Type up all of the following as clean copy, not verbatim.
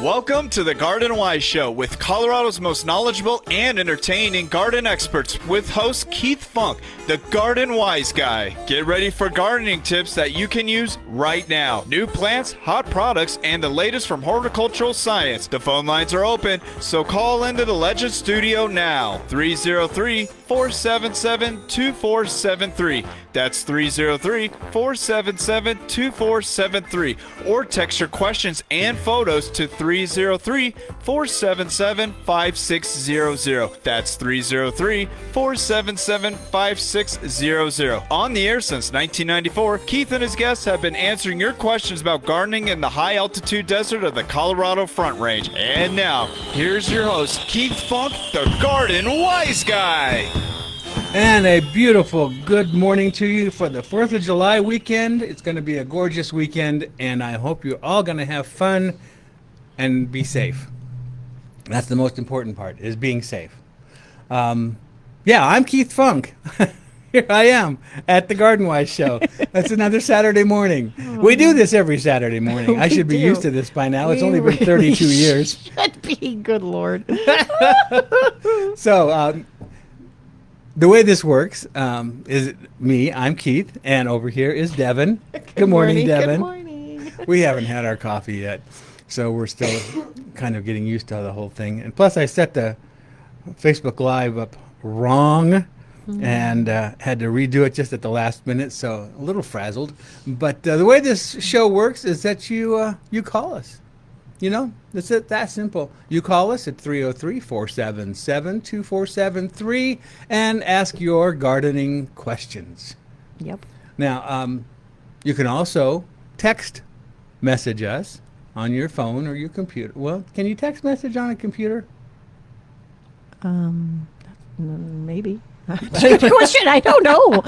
Welcome to the GardenWiseShow with Colorado's most knowledgeable and entertaining garden experts with host Keith Funk, the Garden Wise Guy. Get ready for gardening tips that you can use right now. New plants, hot products, and the latest from horticultural science. The phone lines are open, so call into the Legend Studio now. 303-477-2473. That's 303-477-2473. Or text your questions and photos to 303-477-5600. That's 303-477-5600. On the air since 1994, Keith and his guests have been answering your questions about gardening in the high-altitude desert of the Colorado Front Range. And now, here's your host, Keith Funk, the Garden Wise Guy. And a beautiful good morning to you for the 4th of July weekend. It's going to be a gorgeous weekend, and I hope you're all going to have fun and be safe. That's the most important part, is being safe. I'm Keith Funk. Here I am at the Garden Wise Show. That's another Saturday morning. We do this every Saturday morning. I should be used to this by now. It's only been 32 years. Should be, good Lord. So, the way this works is me, I'm Keith, and over here is Devon. Good morning, Devon. Good morning. We haven't had our coffee yet, so we're still kind of getting used to the whole thing. And plus, I set the Facebook Live up wrong and had to redo it just at the last minute, so a little frazzled. But the way this show works is that you call us. You know, that's it, that simple. You call us at 303-477-2473 and ask your gardening questions. Yep. Now, you can also text message us on your phone or your computer. Well, can you text message on a computer? Maybe. Good question. I don't know.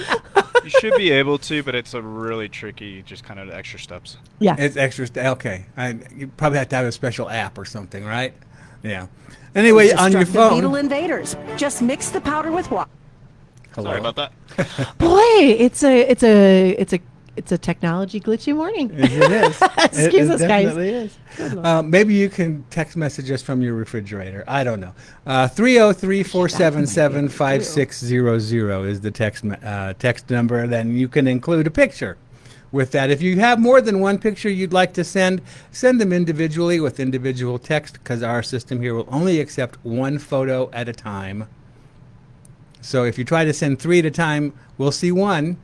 You should be able to, but it's a really tricky, just kind of extra steps. Yeah. It's extra. Okay. You probably have to have a special app or something, right? Yeah. Anyway, on your phone. Beetle invaders. Just mix the powder with water. Hello. Sorry about that. Boy, it's a technology glitchy morning. It is. Excuse us, guys. Definitely is. Maybe you can text message us from your refrigerator. I don't know. 303-477-5600 is the text number. Then you can include a picture with that. If you have more than one picture you'd like to send them individually with individual text, because our system here will only accept one photo at a time. So if you try to send 3 at a time, we'll see one.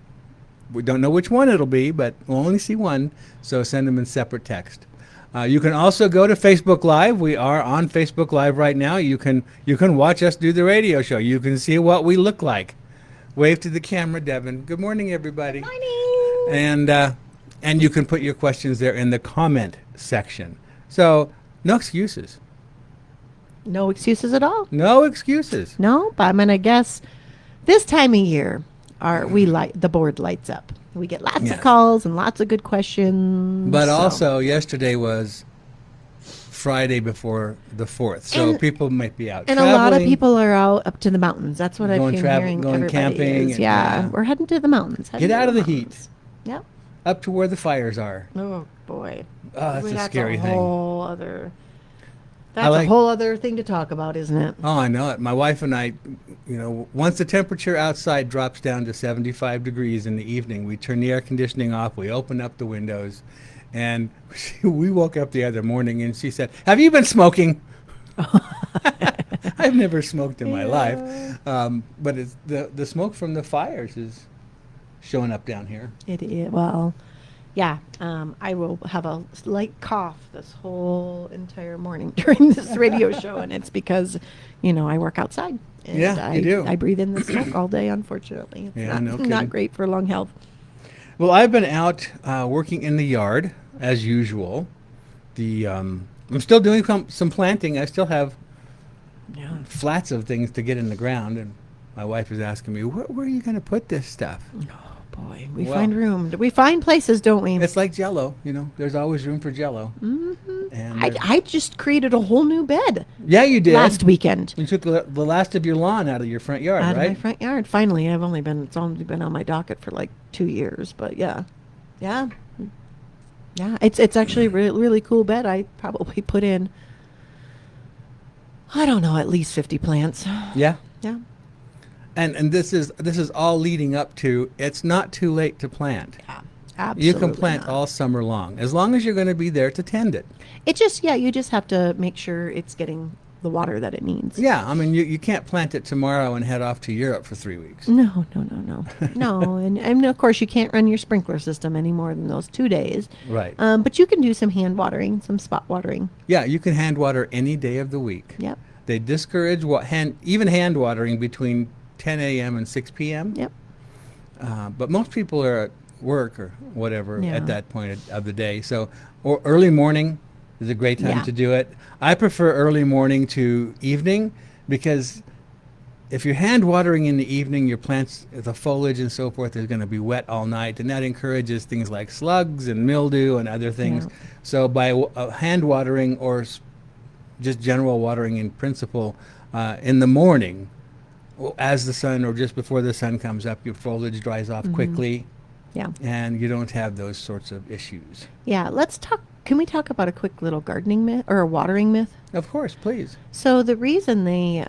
We don't know which one it'll be, but we'll only see one, so send them in separate text. You can also go to Facebook Live. We are on Facebook Live right now. You can watch us do the radio show. You can see what we look like. Wave to the camera, Devon. Good morning, everybody. Good morning. And you can put your questions there in the comment section. So no excuses. No excuses at all. No excuses. No, but I'm gonna guess this time of year, the board lights up. We get lots of calls and lots of good questions. But also, yesterday was Friday before the 4th, so people might be out traveling. And a lot of people are out up to the mountains. That's what I've been hearing. Going camping. Is. Yeah, we're heading to the mountains. Get out of the heat. Yep. Up to where the fires are. Oh, boy. Oh, that's a scary thing. That's a whole other thing to talk about, isn't it? Oh, I know it. My wife and I, once the temperature outside drops down to 75 degrees in the evening, we turn the air conditioning off, we open up the windows, and we woke up the other morning and she said, "Have you been smoking?" I've never smoked in my life, but it's the smoke from the fires is showing up down here. It is. Well, yeah, I will have a slight cough this whole entire morning during this radio show, and it's because, I work outside. And you do. I breathe in the smoke all day, unfortunately. It's not great for lung health. Well, I've been out working in the yard, as usual. I'm still doing some planting. I still have flats of things to get in the ground, and my wife is asking me, where are you going to put this stuff? Boy, we find room. We find places, don't we? It's like Jell-O, There's always room for Jell-O. Mm-hmm. And I just created a whole new bed. Yeah, you did. Last weekend. You took the last of your lawn out of your front yard, right? Out of my front yard. Finally, it's only been on my docket for like 2 years, but yeah. Yeah, it's actually a really cool bed. I probably put in, I don't know, at least 50 plants. Yeah. Yeah. And this is all leading up to, it's not too late to plant. Yeah. Absolutely. You can plant not. all summer long, as long as you're going to be there to tend it. It just, you just have to make sure it's getting the water that it needs. Yeah, I mean, you can't plant it tomorrow and head off to Europe for 3 weeks. No. No, and of course you can't run your sprinkler system any more than those 2 days. Right. But you can do some hand watering, some spot watering. Yeah, you can hand water any day of the week. Yep. They discourage even hand watering between 10 a.m. and 6 p.m. Yep. But most people are at work or whatever Yeah. at that point of the day. So, or early morning is a great time Yeah. to do it. I prefer early morning to evening, because if you're hand watering in the evening, your plants, the foliage and so forth, is going to be wet all night, and that encourages things like slugs and mildew and other things. Yeah. So by hand watering or just general watering in principle in the morning, as the sun or just before the sun comes up, your foliage dries off quickly, Yeah. and you don't have those sorts of issues. Yeah. Can we talk about a quick little gardening myth or a watering myth? Of course, please. So the reason they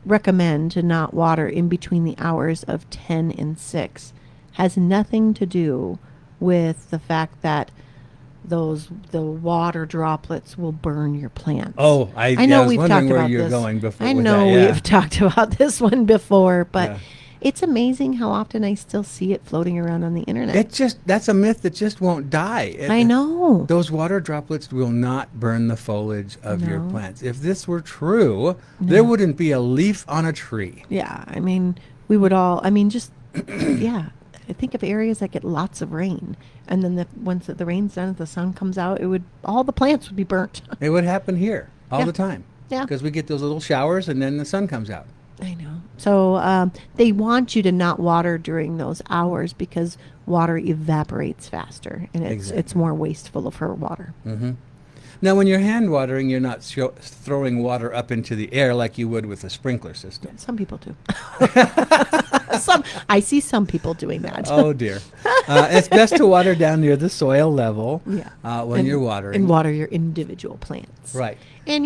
recommend to not water in between the hours of 10 and 6 has nothing to do with the fact that the water droplets will burn your plants. Oh, I know was we've wondering talked where about you were this. going before. I with know that, yeah. we've talked about this one before, but Yeah. it's amazing how often I still see it floating around on the internet. That's a myth that just won't die. I know. Those water droplets will not burn the foliage of your No. plants. If this were true, there wouldn't be a leaf on a tree. Yeah, I mean, we would all, I mean, just, yeah. I think of areas that get lots of rain, and then once the rain's done, if the sun comes out, all the plants would be burnt. It would happen here all Yeah. the time. Yeah. Because we get those little showers and then the sun comes out. I know. So they want you to not water during those hours because water evaporates faster, and it's more wasteful of her water. Now, when you're hand watering, you're not throwing water up into the air like you would with a sprinkler system. Some people do. I see some people doing that. Oh, dear. It's best to water down near the soil level when you're watering. And water your individual plants. Right. And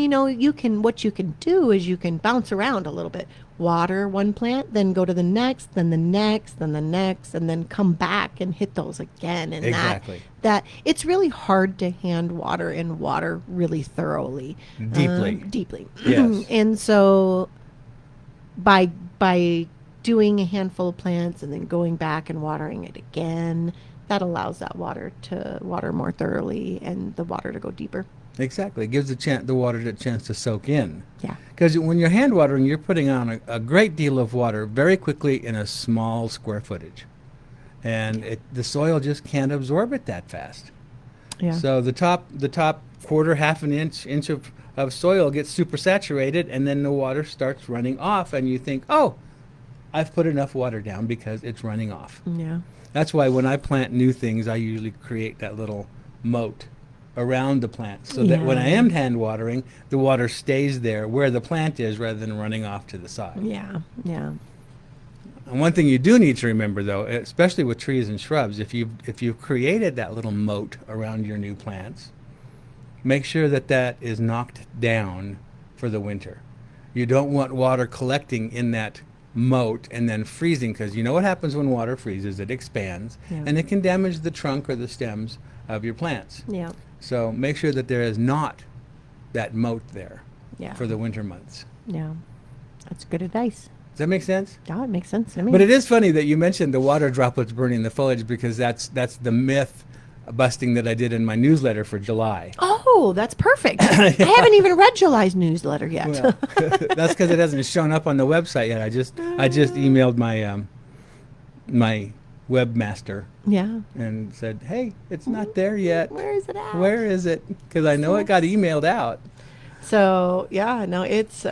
what you can do is you can bounce around a little bit. Water one plant, then go to the next, then the next, then the next, and then come back and hit those again. And Exactly. that it's really hard to hand water and water really thoroughly. Deeply. Yes. And so by doing a handful of plants and then going back and watering it again, that allows that water to water more thoroughly and the water to go deeper. Exactly. It gives the water a chance to soak in. Yeah. Because when you're hand watering, you're putting on a great deal of water very quickly in a small square footage. And the soil just can't absorb it that fast. Yeah. So the top quarter, half an inch of soil gets super saturated, and then the water starts running off, and you think, oh, I've put enough water down because it's running off. Yeah. That's why when I plant new things, I usually create that little moat around the plant so that when I am hand watering, the water stays there where the plant is rather than running off to the side. Yeah. Yeah. And one thing you do need to remember, though, especially with trees and shrubs, if you've created that little moat around your new plants, make sure that is knocked down for the winter. You don't want water collecting in that moat and then freezing, because you know what happens when water freezes? It expands, and it can damage the trunk or the stems of your plants. Yeah. So make sure that there is not that moat there Yeah. for the winter months. Yeah. That's good advice. Does that make sense? Yeah, it makes sense to me. But it is funny that you mentioned the water droplets burning the foliage, because that's the myth busting that I did in my newsletter for July. Oh, that's perfect. I haven't even read July's newsletter yet. Well, that's because it hasn't shown up on the website yet. I just emailed my my webmaster Yeah. and said, hey, it's not there yet. Where is it at? Where is it? Because I know it got emailed out. So yeah, no, it's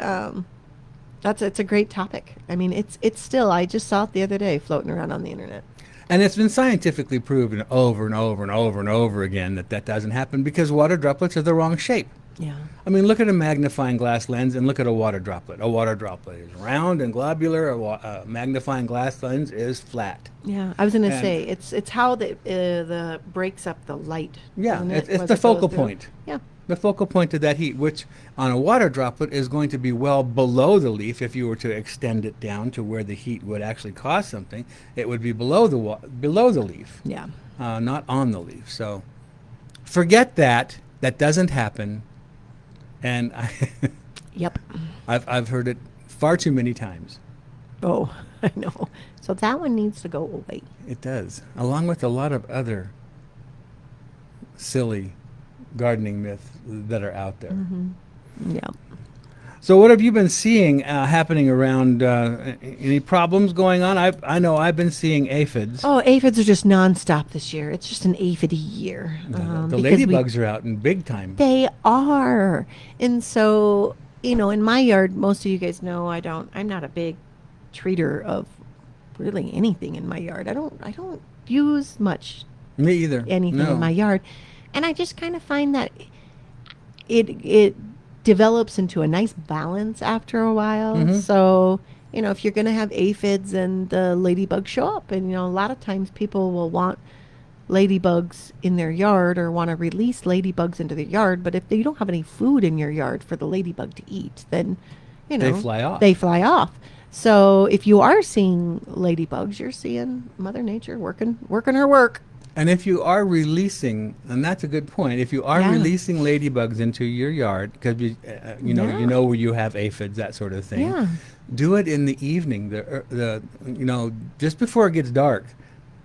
it's a great topic. I mean, it's still. I just saw it the other day floating around on the internet. And it's been scientifically proven over and over and over and over again that doesn't happen because water droplets are the wrong shape. Yeah. I mean, look at a magnifying glass lens and look at a water droplet. A water droplet is round and globular. A magnifying glass lens is flat. Yeah, I was going to And- say it's how the breaks up the light. Yeah, isn't it's it, as the it focal goes through? point. Yeah. The focal point of that heat, which on a water droplet is going to be well below the leaf. If you were to extend it down to where the heat would actually cause something, it would be below the leaf, Yeah. not on the leaf. So forget that. That doesn't happen. And Yep. I've heard it far too many times. Oh, I know. So that one needs to go away. It does, along with a lot of other silly gardening myths that are out there. Yeah. So what have you been seeing happening around? Any problems going on? I know I've been seeing aphids. Oh, aphids are just nonstop this year. It's just an aphid year. The because ladybugs are out in big time. They are. And so, in my yard, most of you guys know I'm not a big treater of really anything in my yard. I don't use much Me either. anything No. in my yard. And I just kind of find that it develops into a nice balance after a while. Mm-hmm. So, if you're going to have aphids and the ladybugs show up, and, a lot of times people will want ladybugs in their yard or want to release ladybugs into their yard. But if you don't have any food in your yard for the ladybug to eat, then, They fly off. They fly off. So if you are seeing ladybugs, you're seeing Mother Nature working her work. And if you are releasing, and that's a good point, if you are Yeah. releasing ladybugs into your yard, because Yeah. you know where you have aphids, that sort of thing, Yeah. do it in the evening, just before it gets dark,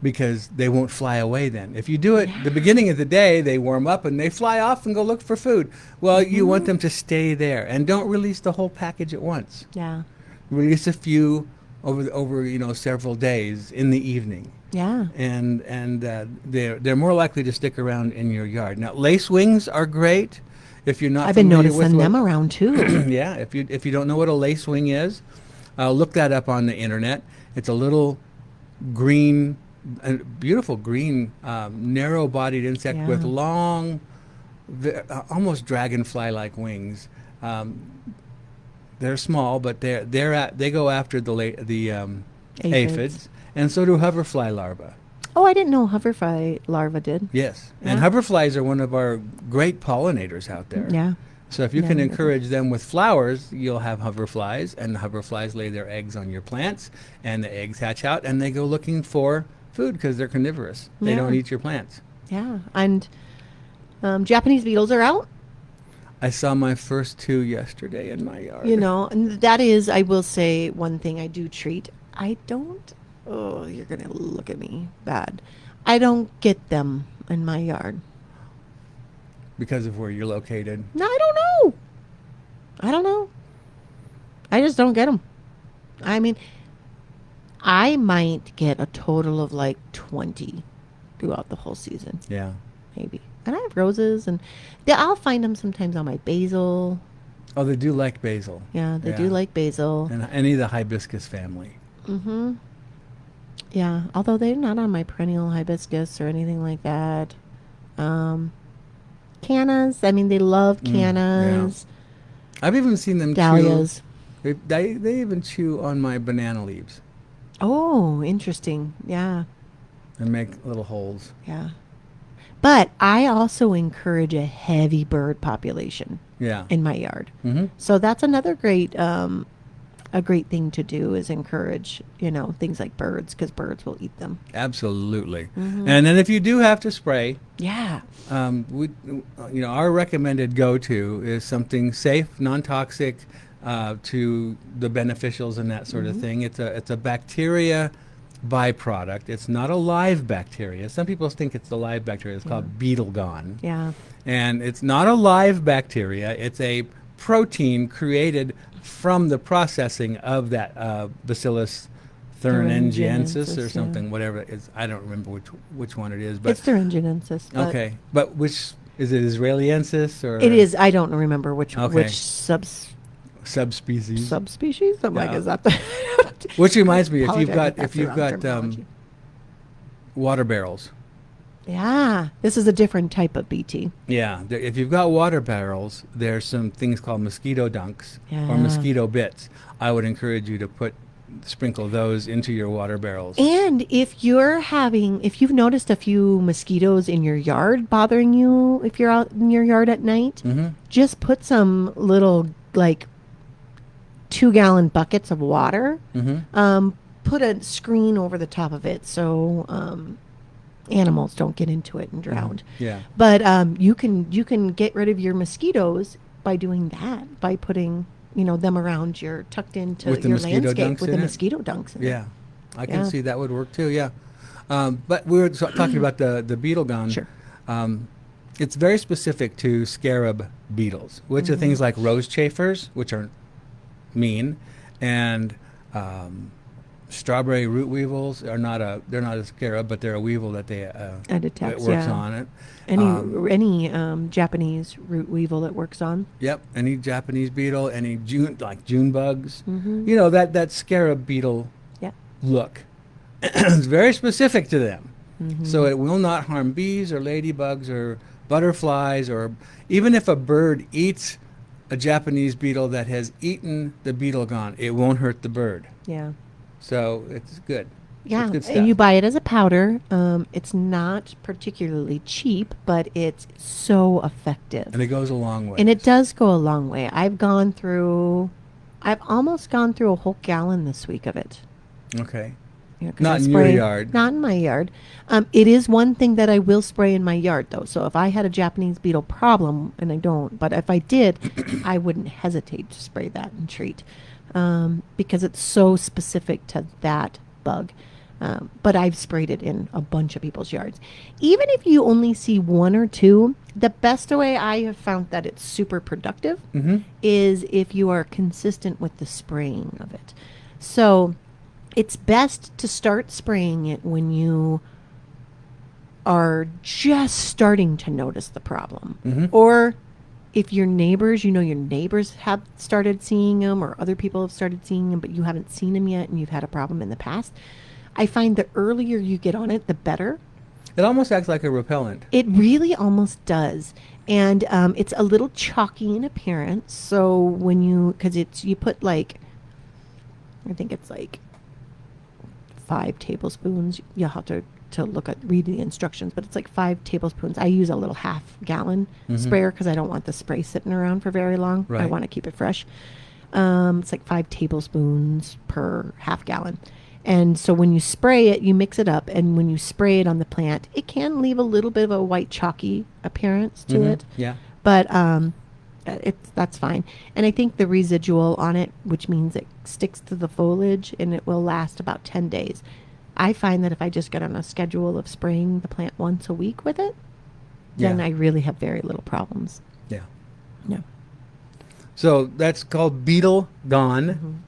because they won't fly away then. If you do it the beginning of the day, they warm up and they fly off and go look for food. Well, you want them to stay there, and don't release the whole package at once. Yeah. Release a few over several days in the evening. Yeah. And they're more likely to stick around in your yard. Now, lacewings are great. If you're not I've been familiar noticing with them around too. yeah, if you don't know what a lacewing is, look that up on the internet. It's a little green, beautiful green, narrow-bodied insect with Yeah. long, almost dragonfly-like wings. They're small, but they go after the aphids, and so do hoverfly larvae. Oh, I didn't know hoverfly larva did. Yes, and Yeah. hoverflies are one of our great pollinators out there. Yeah. So if you Yeah, can they're encourage them with flowers, you'll have hoverflies, and the hoverflies lay their eggs on your plants, and the eggs hatch out, and they go looking for food because they're carnivorous. They Yeah. don't eat your plants. Yeah. And Japanese beetles are out. I saw my first 2 yesterday in my yard. And that is, I will say, one thing I do treat. I don't. Oh, you're gonna look at me bad. I don't get them in my yard. Because of where you're located. No, I don't know. I just don't get them. I mean, I might get a total of like 20 throughout the whole season, Yeah. maybe. And I have roses, and I'll find them sometimes on my basil. Oh, they do like basil. Yeah, they do like basil. And any of the hibiscus family. Mm-hmm. Yeah, although they're not on my perennial hibiscus or anything like that. Cannas, I mean, they love cannas. I've even seen them Dahlias. chew. They even chew on my banana leaves Oh, interesting. Yeah, and make little holes. yeah. But I also encourage a heavy bird population Yeah. in my yard. Mm-hmm. So that's another great a great thing to do is encourage, things like birds, because birds will eat them. Absolutely. And then if you do have to spray, Yeah. our recommended go-to is something safe, non-toxic, to the beneficials and that sort of thing. It's a bacteria byproduct. It's not a live bacteria. Some people think it's a live bacteria. It's called beetle gone. Yeah. And it's not a live bacteria. It's a protein created from the processing of that Bacillus thuringiensis or yeah. something, whatever it is. I don't remember which one it is. But It's thuringiensis. But okay, but which is it? Israeliensis or It is. I don't remember which Okay. subspecies? subspecies. I'm like, Yeah. is that the? Which reminds me, if Apologize you've got if that's the wrong terminology. water barrels, Yeah, this is a different type of BT. Yeah, if you've got water barrels, there's some things called mosquito dunks Yeah. or mosquito bits. I would encourage you to sprinkle those into your water barrels. And if you've noticed a few mosquitoes in your yard bothering you, if you're out in your yard at night, just put some little, like, 2-gallon buckets of water. Put a screen over the top of it so animals don't get into it and drown. Yeah. But you can get rid of your mosquitoes by doing that, by putting them around tucked into With the your mosquito landscape dunks with in the it? mosquito dunks in it. Yeah, I can Yeah. see that would work too. Yeah, but we were talking about the beetle gun. Sure. It's very specific to scarab beetles, which are things like rose chafers, which are mean, and strawberry root weevils are they're not a scarab, but they're a weevil that It detects, works yeah. on it. Any Japanese root weevil that works on. Yep, any Japanese beetle, any June bugs, that scarab beetle Yeah. look. It's very specific to them. So it will not harm bees or ladybugs or butterflies, or even if a bird eats a Japanese beetle that has eaten the beetle gone, it won't hurt the bird. Yeah. So it's good. Yeah, It's good stuff. and you buy it as a powder. It's not particularly cheap, but it's so effective. And it goes a long way. And it does go a long way. I've almost gone through a whole gallon this week of it. Okay. 'Cause Not I in your spray- yard. Not in my yard. It is one thing that I will spray in my yard, though. So if I had a Japanese beetle problem, and I don't, but if I did, I wouldn't hesitate to spray that and treat, because it's so specific to that bug. But I've sprayed it in a bunch of people's yards. Even if you only see one or two, the best way I have found that it's super productive is if you are consistent with the spraying of it. So it's best to start spraying it when you are just starting to notice the problem. Or if your neighbors have started seeing them, or other people have started seeing them, but you haven't seen them yet and you've had a problem in the past. I find the earlier you get on it, the better. It almost acts like a repellent. It really almost does. And it's a little chalky in appearance. So because you put I think it's 5 tablespoons. You'll have to read the instructions, but it's 5 tablespoons. I use a little half-gallon sprayer because I don't want the spray sitting around for very long. I Right. want to keep it fresh. It's 5 tablespoons per half-gallon. And so when you spray it, you mix it up, and when you spray it on the plant, it can leave a little bit of a white chalky appearance to it. Yeah. But that's fine. And I think the residual on it, which means it sticks to the foliage, and it will last about 10 days. I find that if I just get on a schedule of spraying the plant once a week with it, then Yeah. I really have very little problems. Yeah. Yeah. So that's called Beetle Gone.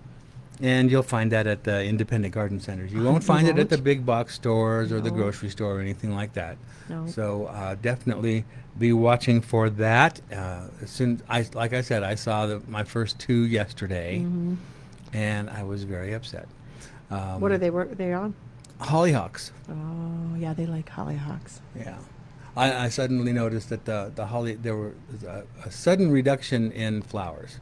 And you'll find that at the independent garden centers. You won't find it at the big box stores or the No. grocery store or anything like that. No. So definitely be watching for that. As soon like I said, I saw my first 2 yesterday, and I was very upset. What are they on? Hollyhocks. Oh, yeah, they like hollyhocks. Yeah. I suddenly noticed that there was a sudden reduction in flowers.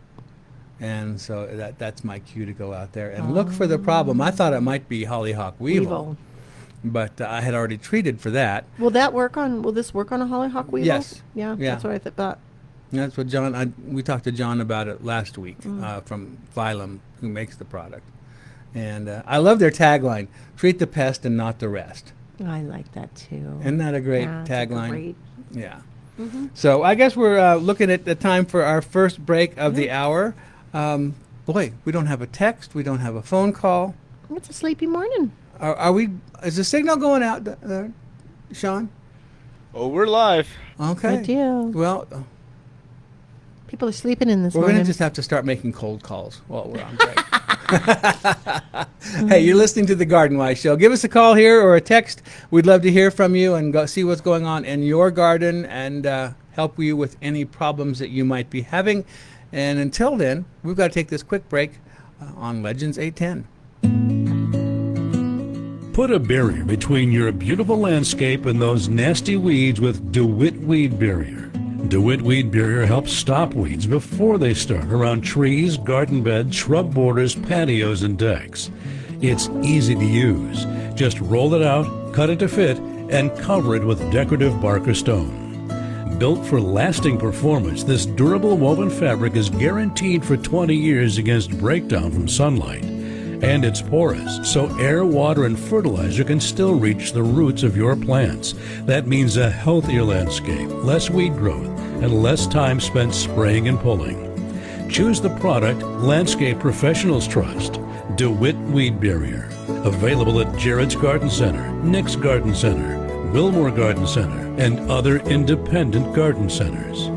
And so that's my cue to go out there and look for the problem. I thought it might be hollyhock weevil. But I had already treated for that. Will this work on a hollyhock weevil? Yes. Yeah, Yeah. that's what I thought. And that's what we talked to John about it last week from Phylum, who makes the product. And I love their tagline, treat the pest and not the rest. I like that too. Isn't that a great Yeah, it's a tagline? great- Yeah. So I guess we're looking at the time for our first break of the hour. Boy, we don't have a text. We don't have a phone call. It's a sleepy morning. Are we? Is the signal going out, Sean? Oh, we're live. Okay. I do. Well, People are sleeping in this we're morning. going to just have to start making cold calls while we're on break. Hey, you're listening to the Garden Wise Show. Give us a call here or a text. We'd love to hear from you and go see what's going on in your garden and help you with any problems that you might be having. And until then, we've got to take this quick break on Legends 810. Put a barrier between your beautiful landscape and those nasty weeds with DeWitt Weed Barrier. DeWitt Weed Barrier helps stop weeds before they start around trees, garden beds, shrub borders, patios, and decks. It's easy to use. Just roll it out, cut it to fit, and cover it with decorative bark or stone. Built for lasting performance, this durable woven fabric is guaranteed for 20 years against breakdown from sunlight. And it's porous, so air, water, and fertilizer can still reach the roots of your plants. That means a healthier landscape, less weed growth, and less time spent spraying and pulling. Choose the product landscape professionals trust. DeWitt Weed Barrier. Available at Jared's Garden Center, Nick's Garden Center, Wilmore Garden Center, and other independent garden centers.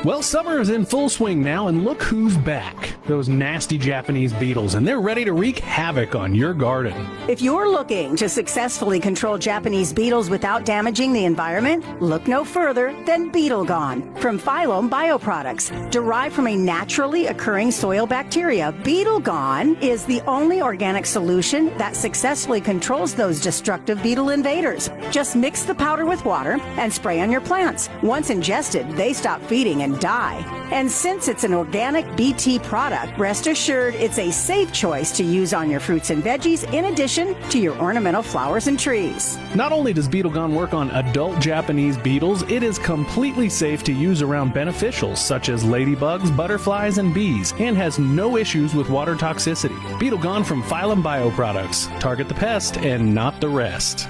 Well, summer is in full swing now, and look who's back. Those nasty Japanese beetles, and they're ready to wreak havoc on your garden. If you're looking to successfully control Japanese beetles without damaging the environment, look no further than Beetle Gone from Phylum Bioproducts. Derived from a naturally occurring soil bacteria, Beetle Gone is the only organic solution that successfully controls those destructive beetle invaders. Just mix the powder with water and spray on your plants. Once ingested, they stop feeding and die. And since it's an organic BT product, rest assured it's a safe choice to use on your fruits and veggies in addition to your ornamental flowers and trees. Not only does Beetle Gone work on adult Japanese beetles, it is completely safe to use around beneficials such as ladybugs, butterflies, and bees, and has no issues with water toxicity. Beetle Gone from Phylum Bioproducts. Target the pest and not the rest.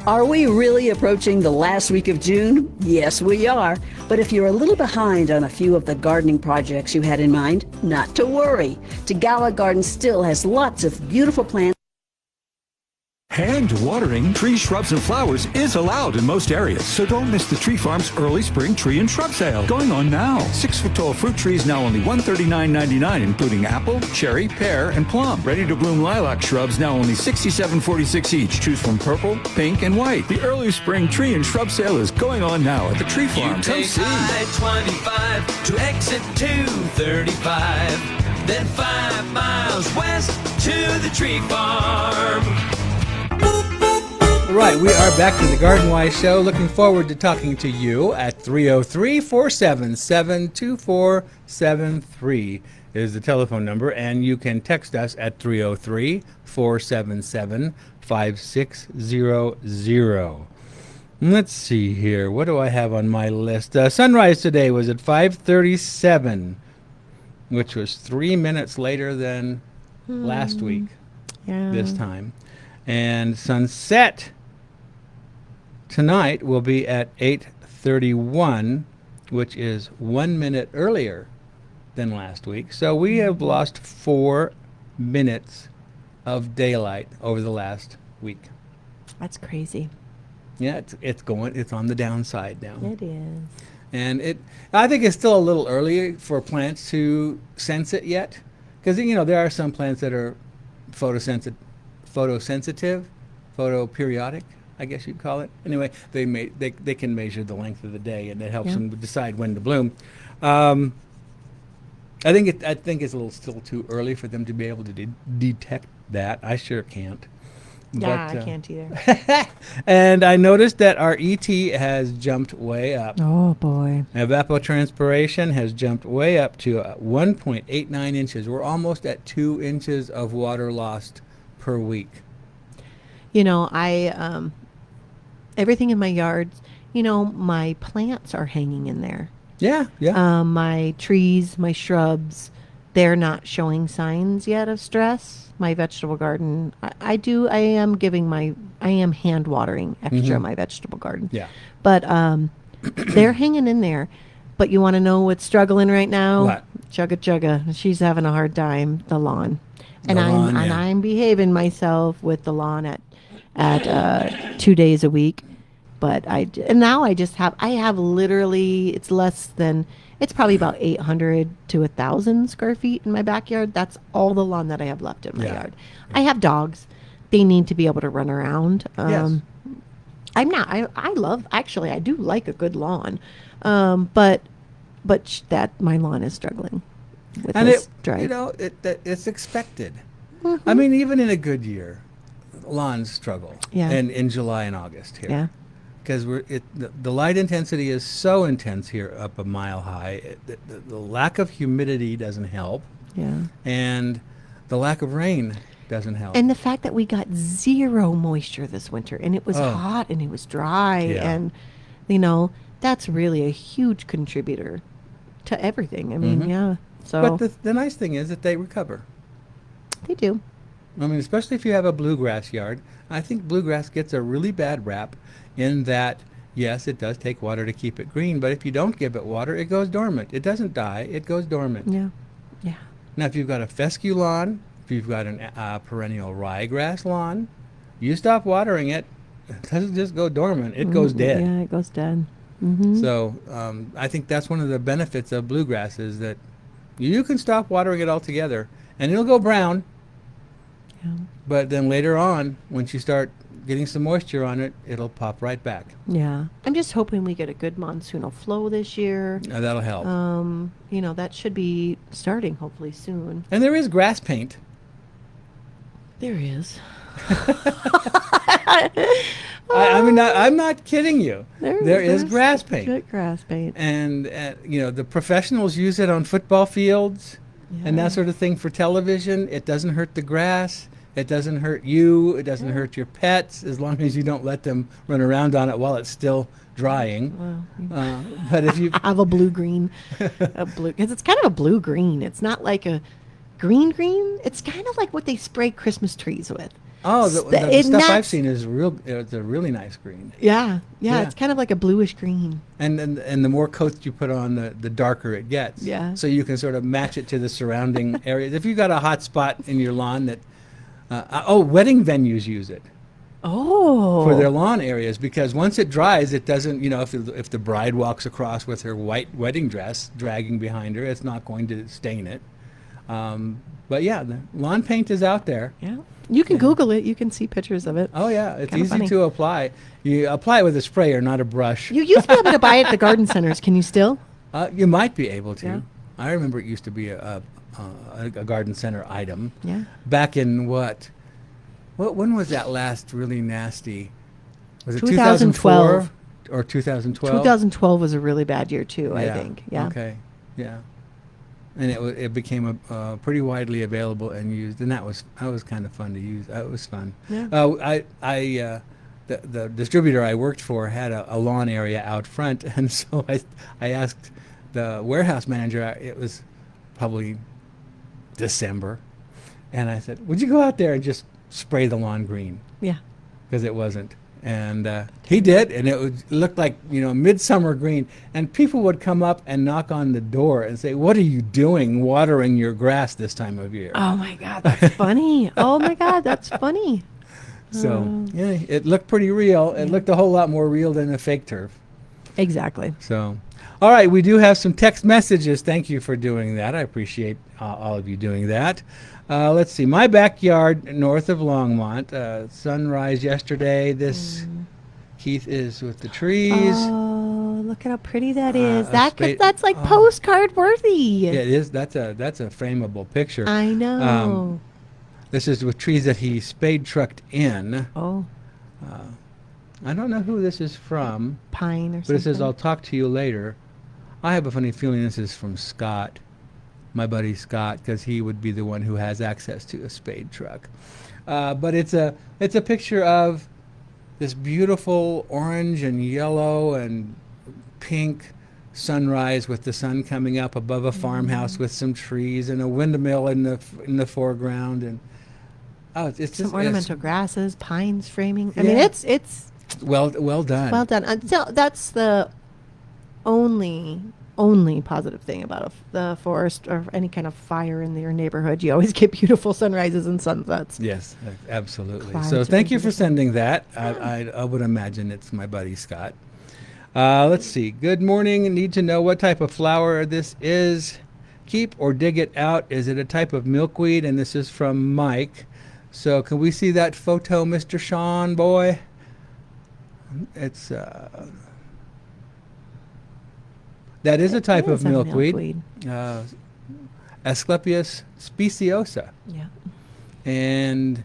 Are we really approaching the last week of June? Yes, we are. But if you're a little behind on a few of the gardening projects you had in mind, not to worry. Tagawa Garden still has lots of beautiful plants. Hand watering tree, shrubs, and flowers is allowed in most areas, so don't miss the Tree Farm's early spring tree and shrub sale going on now. 6-foot-tall fruit trees now only $139.99, including apple, cherry, pear, and plum. Ready-to-bloom lilac shrubs now only $67.46 each. Choose from purple, pink, and white. The early spring tree and shrub sale is going on now at the Tree Farm. You Come take see. I-25 to exit 235, then 5 miles west to the Tree Farm. All right, we are back to the GardenWise Show. Looking forward to talking to you at 303-477-2473 is the telephone number, and you can text us at 303-477-5600. Let's see here. What do I have on my list? Sunrise today was at 5:37, which was 3 minutes later than last week this time. And sunset tonight will be at 8:31, which is 1 minute earlier than last week. So we have lost 4 minutes of daylight over the last week. That's crazy. Yeah, it's on the downside now. It is. And I think it's still a little early for plants to sense it yet, because there are some plants that are photosensitive, photoperiodic, I guess you'd call it. Anyway, they can measure the length of the day, and it helps them decide when to bloom. I think it's a little still too early for them to be able to detect that. I sure can't. Yeah, I can't either. And I noticed that our ET has jumped way up. Oh, boy. Evapotranspiration has jumped way up to 1.89 inches. We're almost at 2 inches of water lost per week. Everything in my yards, my plants are hanging in there. Yeah. My trees, my shrubs, they're not showing signs yet of stress. My vegetable garden, I am hand watering extra my vegetable garden. Yeah. But they're hanging in there. But you want to know what's struggling right now? What? Chugga. She's having a hard time, the lawn. I'm behaving myself with the lawn at 2 days a week. But I have literally, it's probably about 800 to 1,000 square feet in my backyard. That's all the lawn that I have left in my yard. I have dogs. They need to be able to run around. Yes. I do like a good lawn. But that my lawn is struggling with this dry. It's expected. I mean, even in a good year, lawns struggle. Yeah. And in July and August here. Yeah. Because the light intensity is so intense here up a mile high. The lack of humidity doesn't help. Yeah. And the lack of rain doesn't help. And the fact that we got zero moisture this winter, and it was hot and it was dry, and that's really a huge contributor to everything. I mean, yeah. So But the nice thing is that they recover. they do. I mean, especially if you have a bluegrass yard. I think bluegrass gets a really bad rap in that, yes, it does take water to keep it green, but if you don't give it water, it goes dormant. It doesn't die, it goes dormant. Yeah. Yeah. Now, if you've got a fescue lawn, if you've got a perennial ryegrass lawn, you stop watering it, it doesn't just go dormant, it goes dead. Yeah, it goes dead. So I think that's one of the benefits of bluegrass is that you can stop watering it altogether, and it'll go brown. Yeah. But then later on, once you start getting some moisture on it, it'll pop right back. Yeah. I'm just hoping we get a good monsoonal flow this year. That'll help. That should be starting hopefully soon. And there is grass paint. There is. I mean, I'm not kidding you. There is there's grass paint. Good grass paint. And, the professionals use it on football fields and that sort of thing for television. It doesn't hurt the grass. It doesn't hurt you. It doesn't hurt your pets as long as you don't let them run around on it while it's still drying. Well, But if you have a blue-green, because it's kind of a blue-green. It's not like a green. It's kind of like what they spray Christmas trees with. Oh, the stuff I've seen is it's a really nice green. Yeah, it's kind of like a bluish green. And the more coats you put on, the darker it gets. Yeah. So you can sort of match it to the surrounding areas. If you've got a hot spot in your lawn that, wedding venues use it. Oh. For their lawn areas, because once it dries, it doesn't, if the bride walks across with her white wedding dress dragging behind her, it's not going to stain it. But yeah, the lawn paint is out there. Yeah. You can Google it. You can see pictures of it. Oh yeah, it's Kinda easy funny. to apply. You apply it with a sprayer, not a brush. You used to be able to buy it at the garden centers. Can you still? You might be able to. Yeah. I remember it used to be a garden center item. Yeah. Back in what? When was that last really nasty? Was it 2012 or 2012? 2012 was a really bad year too. I think. Yeah. Okay. Yeah. And it became pretty widely available and used, and that was kind of fun to use. It was fun. Yeah. The distributor I worked for had a lawn area out front, and so I asked the warehouse manager. It was probably December, and I said, "Would you go out there and just spray the lawn green?" Yeah. Because it wasn't. And he did, and it looked like, midsummer green. And people would come up and knock on the door and say, "What are you doing watering your grass this time of year?" Oh my God, that's funny. Oh my God, that's funny. So, yeah, it looked pretty real. It looked a whole lot more real than a fake turf. Exactly. So, all right, we do have some text messages. Thank you for doing that. I appreciate all of you doing that. Let's see. My backyard north of Longmont, sunrise yesterday. This, Keith, is with the trees. Oh, look at how pretty that is. spade- That's like postcard worthy. Yeah, it is. That's a frameable picture. I know. This is with trees that he spade trucked in. Oh, I don't know who this is from, pine or but something. it says, "I'll talk to you later." I have a funny feeling this is from Scott, my buddy Scott, because he would be the one who has access to a spade truck. But it's a picture of this beautiful orange and yellow and pink sunrise with the sun coming up above a farmhouse with some trees and a windmill in the foreground, and it's some just ornamental grasses, pines framing. I Yeah. mean, it's well done. well done. That's the only positive thing about the forest or any kind of fire in your neighborhood. You always get beautiful sunrises and sunsets. Yes, absolutely. Clouds So are thank you for beautiful. sending that. I would imagine it's my buddy Scott. Let's see. Good morning. Need to know what type of flower this is. Keep or dig it out. Is it a type of milkweed? And this is from Mike. So can we see that photo, Mr. Sean boy? It's that is a type of is a milkweed. Asclepias speciosa. Yeah. and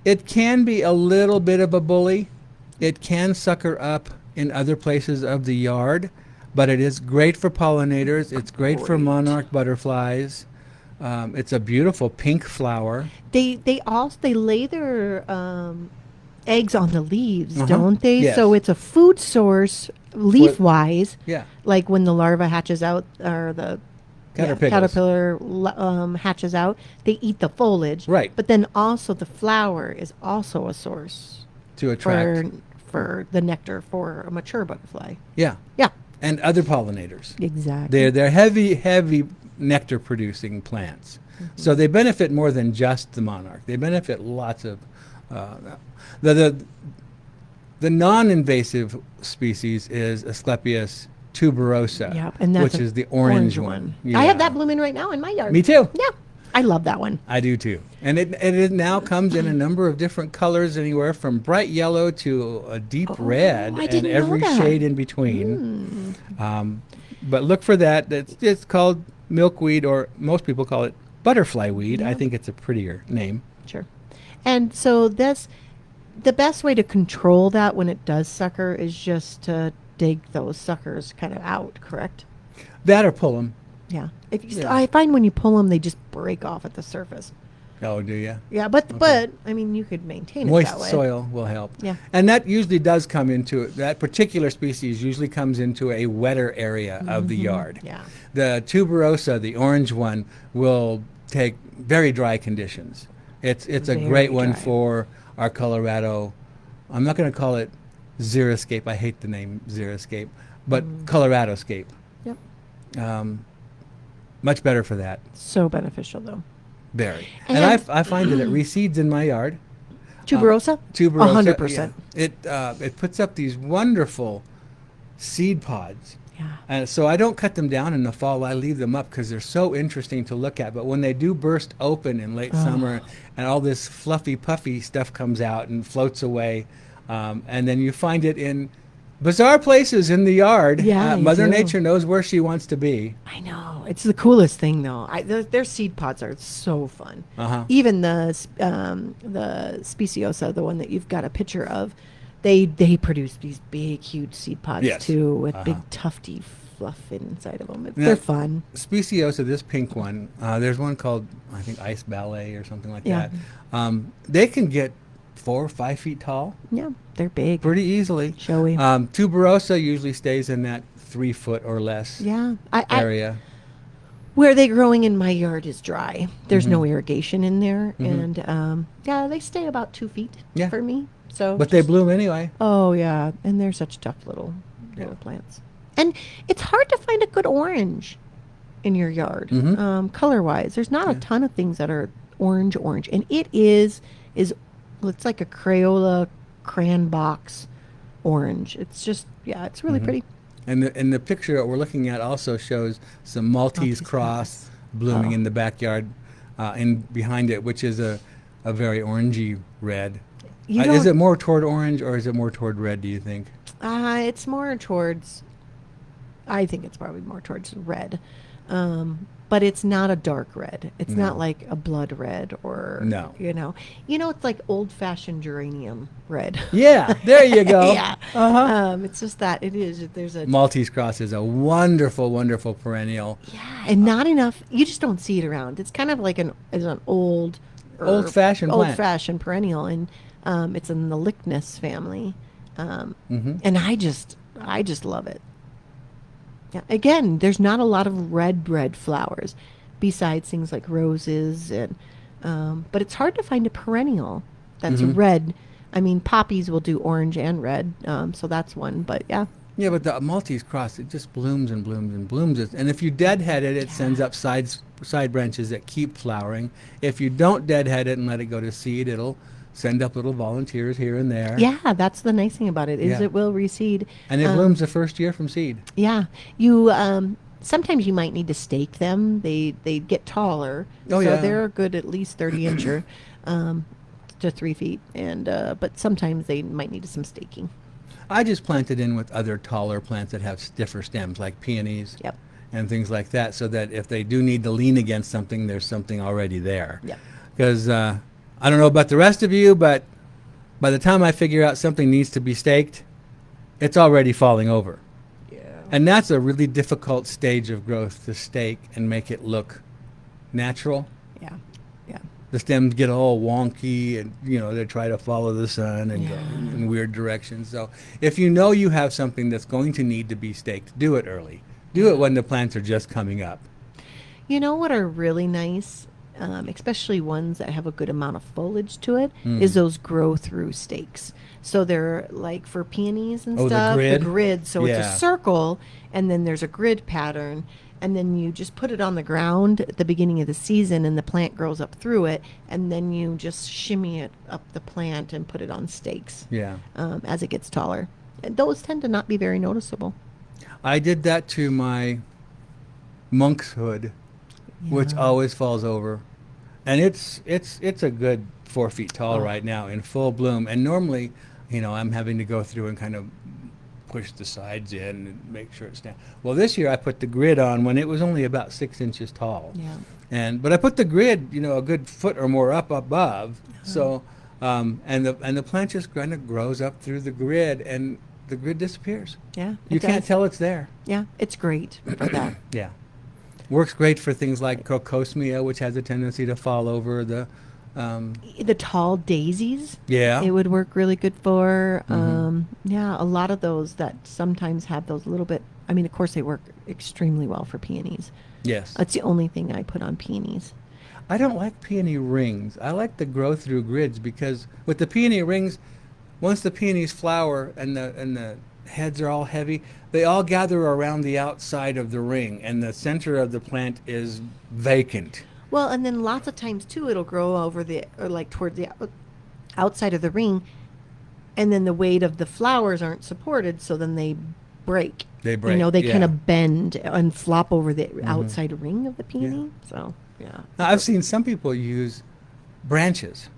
it can be a little bit of a bully. It can sucker up in other places of the yard, but it is great for pollinators. It's great for monarch butterflies. It's a beautiful pink flower. They lay their eggs on the leaves, don't they? Yes. So it's a food source leaf wise. Yeah. Like when the larva hatches out, or the caterpillar hatches out, they eat the foliage. Right. But then also the flower is also a source To attract. for the nectar for a mature butterfly. Yeah. Yeah. And other pollinators. Exactly. They're heavy nectar producing plants. So they benefit more than just the monarch. They benefit lots of the non-invasive species is Asclepias tuberosa, Yep, and that's which an is the orange one. I have Yeah. that blooming right now in my yard. Me too. Yeah. I love that one. I do too. And it now comes in a number of different colors, anywhere from bright yellow to a deep red, I and didn't know every that. shade in between. But look for that. It's called milkweed, or most people call it butterfly weed. I think it's a prettier name. Sure. And so the best way to control that when it does sucker is just to dig those suckers kind of out, correct? That or pull them. Yeah. Yeah. I find when you pull them, they just break off at the surface. Oh, do you? Yeah, but I mean, you could maintain it Moist that way. soil will help. Yeah. And that usually does come into, that particular species usually comes into a wetter area of the yard. Yeah. The tuberosa, the orange one, will take very dry conditions. It's a Very great one dry. for our Colorado. I'm not going to call it xeriscape. I hate the name xeriscape, but ColoradoScape. Yep. Much better for that. So beneficial though. Very. And- And I find that it reseeds in my yard. Tuberosa? Tuberosa. 100%. Yeah. It puts up these wonderful seed pods. Yeah. And so I don't cut them down in the fall. I leave them up because they're so interesting to look at. But when they do burst open in late summer, and all this fluffy, puffy stuff comes out and floats away, and then you find it in bizarre places in the yard. Yeah, you Mother do. Nature knows where she wants to be. I know. It's the coolest thing, though. Their seed pods are so fun. Even the Speciosa, the one that you've got a picture of, they produce these big, huge seed pods, Yes. too, with big, tufty fluff inside of them. Now, They're fun. Speciosa, this pink one, there's one called, I think, Ice Ballet or something like Yeah. that. They can get 4 or 5 feet tall Yeah, they're big. pretty easily. Showy. Tuberosa usually stays in that 3 foot or less Yeah. area. Where they're growing in my yard is dry. There's no irrigation in there. And, they stay about 2 feet Yeah. for me. So, But they bloom anyway. oh, yeah. And they're such tough little plants. And it's hard to find a good orange in your yard, color-wise. There's not a ton of things that are orange. And it is it's like a Crayola crayon box orange. It's just, it's really pretty. And the picture that we're looking at also shows some Maltese cross blooming in the backyard, and behind it, which is a very orangey red. Is it more toward orange or is it more toward red, do you think? It's more towards, I think it's probably more towards red. But it's not a dark red. It's not like a blood red or, No. It's like old-fashioned geranium red. Yeah, there you go. Yeah. It's just that it is. There's a Maltese cross is a wonderful, wonderful perennial. and not enough. You just don't see it around. It's kind of like an Old-fashioned plant. old-fashioned perennial, and it's in the Lychnis family. And I just love it. Yeah. Again, there's not a lot of red flowers, besides things like roses, and but it's hard to find a perennial that's red. I mean, poppies will do orange and red, so that's one. But yeah. Yeah, but the Maltese cross, it just blooms and blooms and blooms. And if you deadhead it, it sends up side branches that keep flowering. If you don't deadhead it and let it go to seed, it'll send up little volunteers here and there. Yeah, that's the nice thing about it is Yeah. it will reseed. And it blooms the first year from seed. Yeah, you sometimes you might need to stake them. They get taller, Oh, so yeah. they're a good at least 30 incher to 3 feet, and but sometimes they might need some staking. I just planted in with other taller plants that have stiffer stems, like peonies and things like that, so that if they do need to lean against something, there's something already there. Yep. Because I don't know about the rest of you, but by the time I figure out something needs to be staked, it's already falling over. Yeah. And that's a really difficult stage of growth to stake and make it look natural. Yeah. Yeah. The stems get all wonky and, they try to follow the sun and go Yeah. in weird directions. So if you know you have something that's going to need to be staked, do it early. Do it when the plants are just coming up. You know what are really nice, especially ones that have a good amount of foliage to it, is those grow-through stakes. So they're like for peonies and Oh, the stuff. grid? The grid. So it's Yeah. a circle, and then there's a grid pattern, and then you just put it on the ground at the beginning of the season, and the plant grows up through it, and then you just shimmy it up the plant and put it on stakes Yeah. as it gets taller. And those tend to not be very noticeable. I did that to my monk's hood, which always falls over. And it's a good 4 feet tall right now in full bloom. And normally, I'm having to go through and kind of push the sides in and make sure it's down. Well, this year I put the grid on when it was only about 6 inches tall. Yeah. But I put the grid, a good foot or more up above. So, and the plant just kind of grows up through the grid, and the grid disappears. Yeah. You it can't does. tell it's there. Yeah, it's great for that. Yeah. Works great for things like crocosmia, which has a tendency to fall over. The tall daisies. Yeah. It would work really good for. Yeah, a lot of those that sometimes have those little bit. I mean, of course, they work extremely well for peonies. Yes. That's the only thing I put on peonies. I don't like peony rings. I like the grow through grids because with the peony rings, once the peonies flower and the heads are all heavy, they all gather around the outside of the ring, and the center of the plant is vacant. Well, and then lots of times too, it'll grow over toward the outside of the ring, and then the weight of the flowers aren't supported, so then they break. They break. They yeah. kind of bend and flop over the outside ring of the peony. So yeah. Now, I've seen some people use branches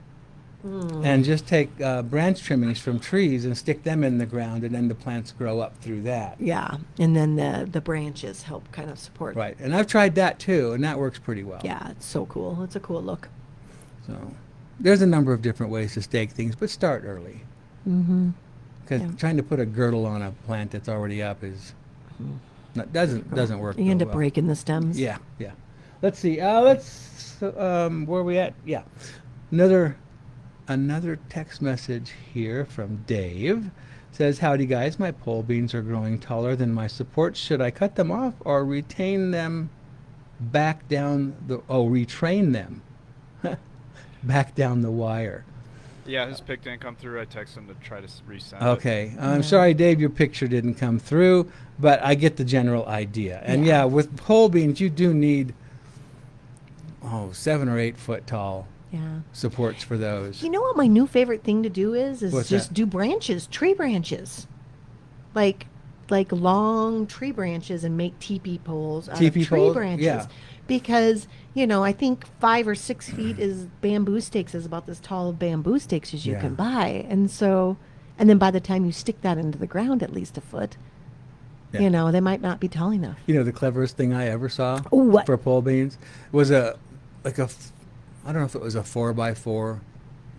and just take branch trimmings from trees and stick them in the ground, and then the plants grow up through that. Yeah, and then the branches help kind of support. Right, and I've tried that too, and that works pretty well. Yeah, it's so cool. It's a cool look. So there's a number of different ways to stake things, but start early. Because trying to put a girdle on a plant that's already up is doesn't work. You end real up well. breaking the stems. Yeah. Let's see. Where are we at? Yeah. Another text message here from Dave. Says, howdy guys, my pole beans are growing taller than my supports. Should I cut them off or retain them back down retrain them back down the wire? Yeah, his pic didn't come through. I texted him to try to resend it. Okay. I'm sorry, Dave, your picture didn't come through, but I get the general idea. And yeah, with pole beans, you do need 7 or 8 foot tall supports for those. You know what my new favorite thing to do is What's just that? do branches, tree branches, like long tree branches, and make teepee poles out Teepee of tree poles? branches. Yeah. Because I think 5 or 6 feet is bamboo stakes is about as tall of bamboo stakes as you Yeah. can buy, and then by the time you stick that into the ground, at least a foot. Yeah. They might not be tall enough. The cleverest thing I ever saw What? for pole beans was I don't know if it was a 4x4,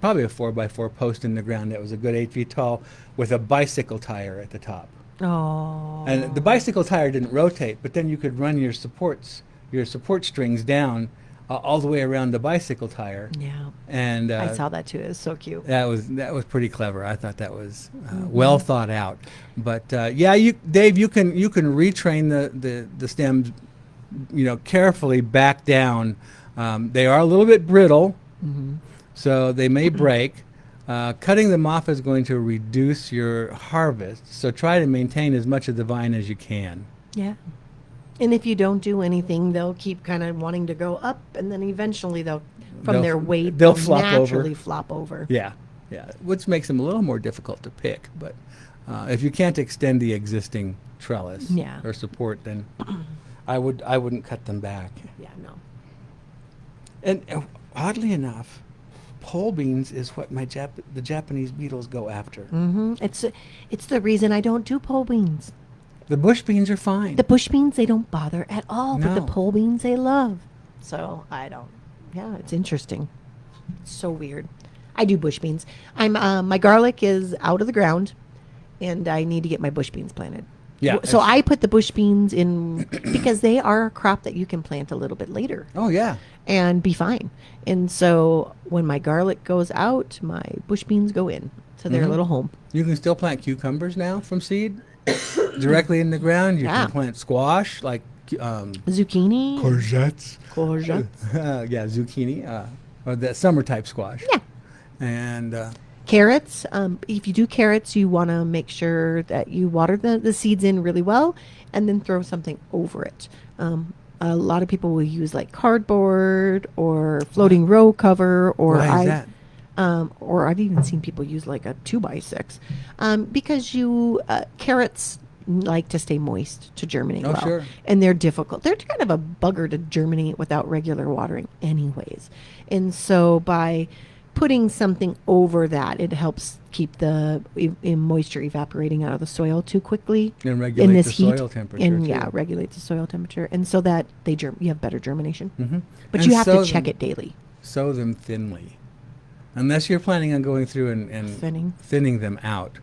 probably a 4x4 post in the ground that was a good 8 feet tall with a bicycle tire at the top. Oh. And the bicycle tire didn't rotate, but then you could run your support strings down all the way around the bicycle tire. Yeah. And I saw that too. It was so cute. that was pretty clever. I thought that was well thought out. But Dave, you can retrain the stems, carefully back down. They are a little bit brittle, so they may break. Cutting them off is going to reduce your harvest, so try to maintain as much of the vine as you can. Yeah. And if you don't do anything, they'll keep kind of wanting to go up, and then eventually They'll their weight, they'll flop naturally over. flop over. Yeah, which makes them a little more difficult to pick. But if you can't extend the existing trellis or support, then I wouldn't cut them back. Yeah, no. And oddly enough, pole beans is what the Japanese beetles go after. It's the reason I don't do pole beans. The bush beans are fine. The bush beans, they don't bother at all, but the No. pole beans they love. So I don't. Yeah, it's interesting. So weird. I do bush beans. My garlic is out of the ground, and I need to get my bush beans planted. Yeah. So I put the bush beans in because they are a crop that you can plant a little bit later. Oh, yeah. And be fine. And so when my garlic goes out, my bush beans go in to their little home. You can still plant cucumbers now from seed directly in the ground. You Yeah. can plant squash like Zucchini. courgettes. Courgettes. Yeah, zucchini or the summer type squash. Yeah. And Carrots. If you do carrots, you want to make sure that you water the seeds in really well and then throw something over it. A lot of people will use like cardboard or floating row cover, or why is that? Or I've even seen people use like a 2x6 because carrots like to stay moist to germinate well. Sure. And they're difficult. They're kind of a bugger to germinate without regular watering anyways. And so by putting something over that, it helps keep the moisture evaporating out of the soil too quickly. And regulate in this the heat. soil temperature, And too. yeah, regulates the soil temperature. And so that you have better germination. Mm-hmm. But And you have to sow check them- it daily. Sow them thinly. Unless you're planning on going through and thinning them out.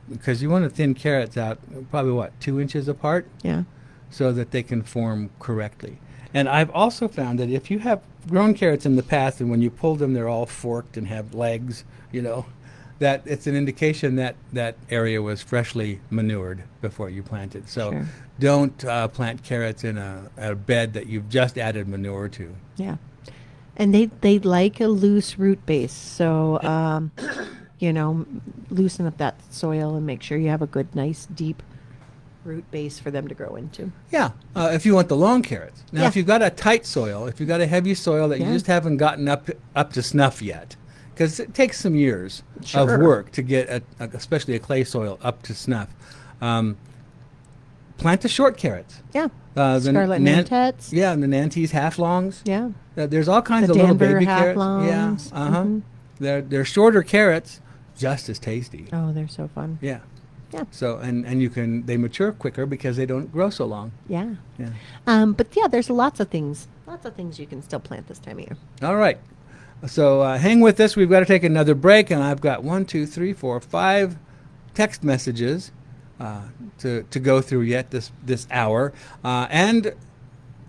Because you want to thin carrots out probably, 2 inches apart? Yeah. So that they can form correctly. And I've also found that if you have grown carrots in the past and when you pull them they're all forked and have legs, that it's an indication that that area was freshly manured before you planted. So Sure. don't plant carrots in a bed that you've just added manure to. Yeah. And they like a loose root base. So, loosen up that soil and make sure you have a good, nice, deep root base for them to grow into. Yeah, if you want the long carrots. Now, Yeah. if you've got a tight soil, if you've got a heavy soil that you Yeah. just haven't gotten up to snuff yet, because it takes some years Sure. of work to get, especially a clay soil, up to snuff. Plant the short carrots. Yeah. The Scarlet Nantettes. Yeah, and the Nantes half-longs. Yeah. There's all kinds The of little Denver baby carrots. half-longs. Yeah, uh-huh. Mhm. They're shorter carrots, just as tasty. Oh, they're so fun. Yeah. Yeah. So and they mature quicker because they don't grow so long. Yeah. Yeah. But yeah, there's lots of things you can still plant this time of year. All right. So hang with us. We've got to take another break, and I've got 1, 2, 3, 4, 5 text messages to go through yet this hour. And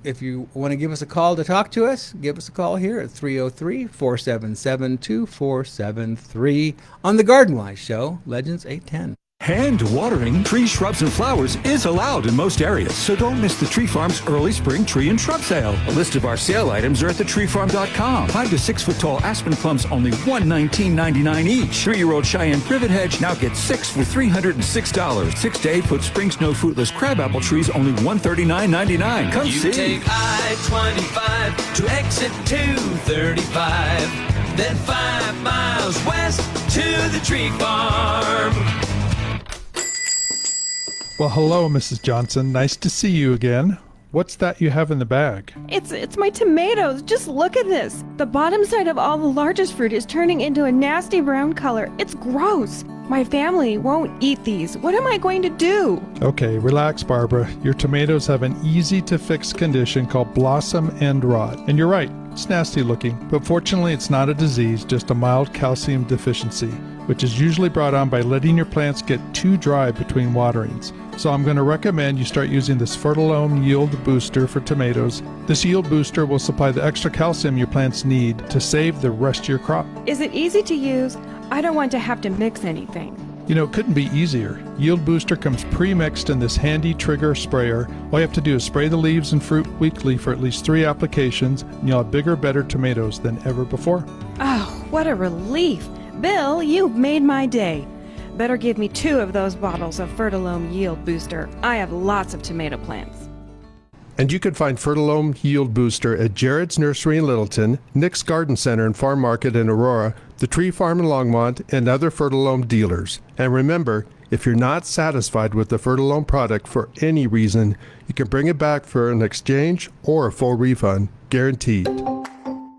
if you want to give us a call to talk to us, give us a call here at 303-477-2473 on the GardenWise Show, Legends 810. Hand watering tree, shrubs, and flowers is allowed in most areas, so don't miss the Tree Farm's early spring tree and shrub sale. A list of our sale items are at thetreefarm.com. 5 to 6 foot tall aspen plums only $119.99 each. 3-year-old Cheyenne privet hedge now gets 6 for $306. 6 to 8 foot spring snow fruitless crabapple trees only $139.99. Come You see. take I-25 to exit 235, then 5 miles west to the tree farm. Well, hello, Mrs. Johnson. Nice to see you again. What's that you have in the bag? It's my tomatoes. Just look at this. The bottom side of all the largest fruit is turning into a nasty brown color. It's gross. My family won't eat these. What am I going to do? Okay, relax, Barbara. Your tomatoes have an easy-to-fix condition called blossom end rot. And you're right, it's nasty looking. But fortunately, it's not a disease, just a mild calcium deficiency, which is usually brought on by letting your plants get too dry between waterings. So I'm going to recommend you start using this Fertilome Yield Booster for tomatoes. This yield booster will supply the extra calcium your plants need to save the rest of your crop. Is it easy to use? I don't want to have to mix anything. You know, it couldn't be easier. Yield Booster comes pre-mixed in this handy trigger sprayer. All you have to do is spray the leaves and fruit weekly for at least 3 applications, and you'll have bigger, better tomatoes than ever before. Oh, what a relief. Bill, you've made my day. Better give me 2 of those bottles of Fertilome Yield Booster. I have lots of tomato plants. And you can find Fertilome Yield Booster at Jared's Nursery in Littleton, Nick's Garden Center and Farm Market in Aurora, the Tree Farm in Longmont, and other Fertilome dealers. And remember, if you're not satisfied with the Fertilome product for any reason, you can bring it back for an exchange or a full refund, guaranteed.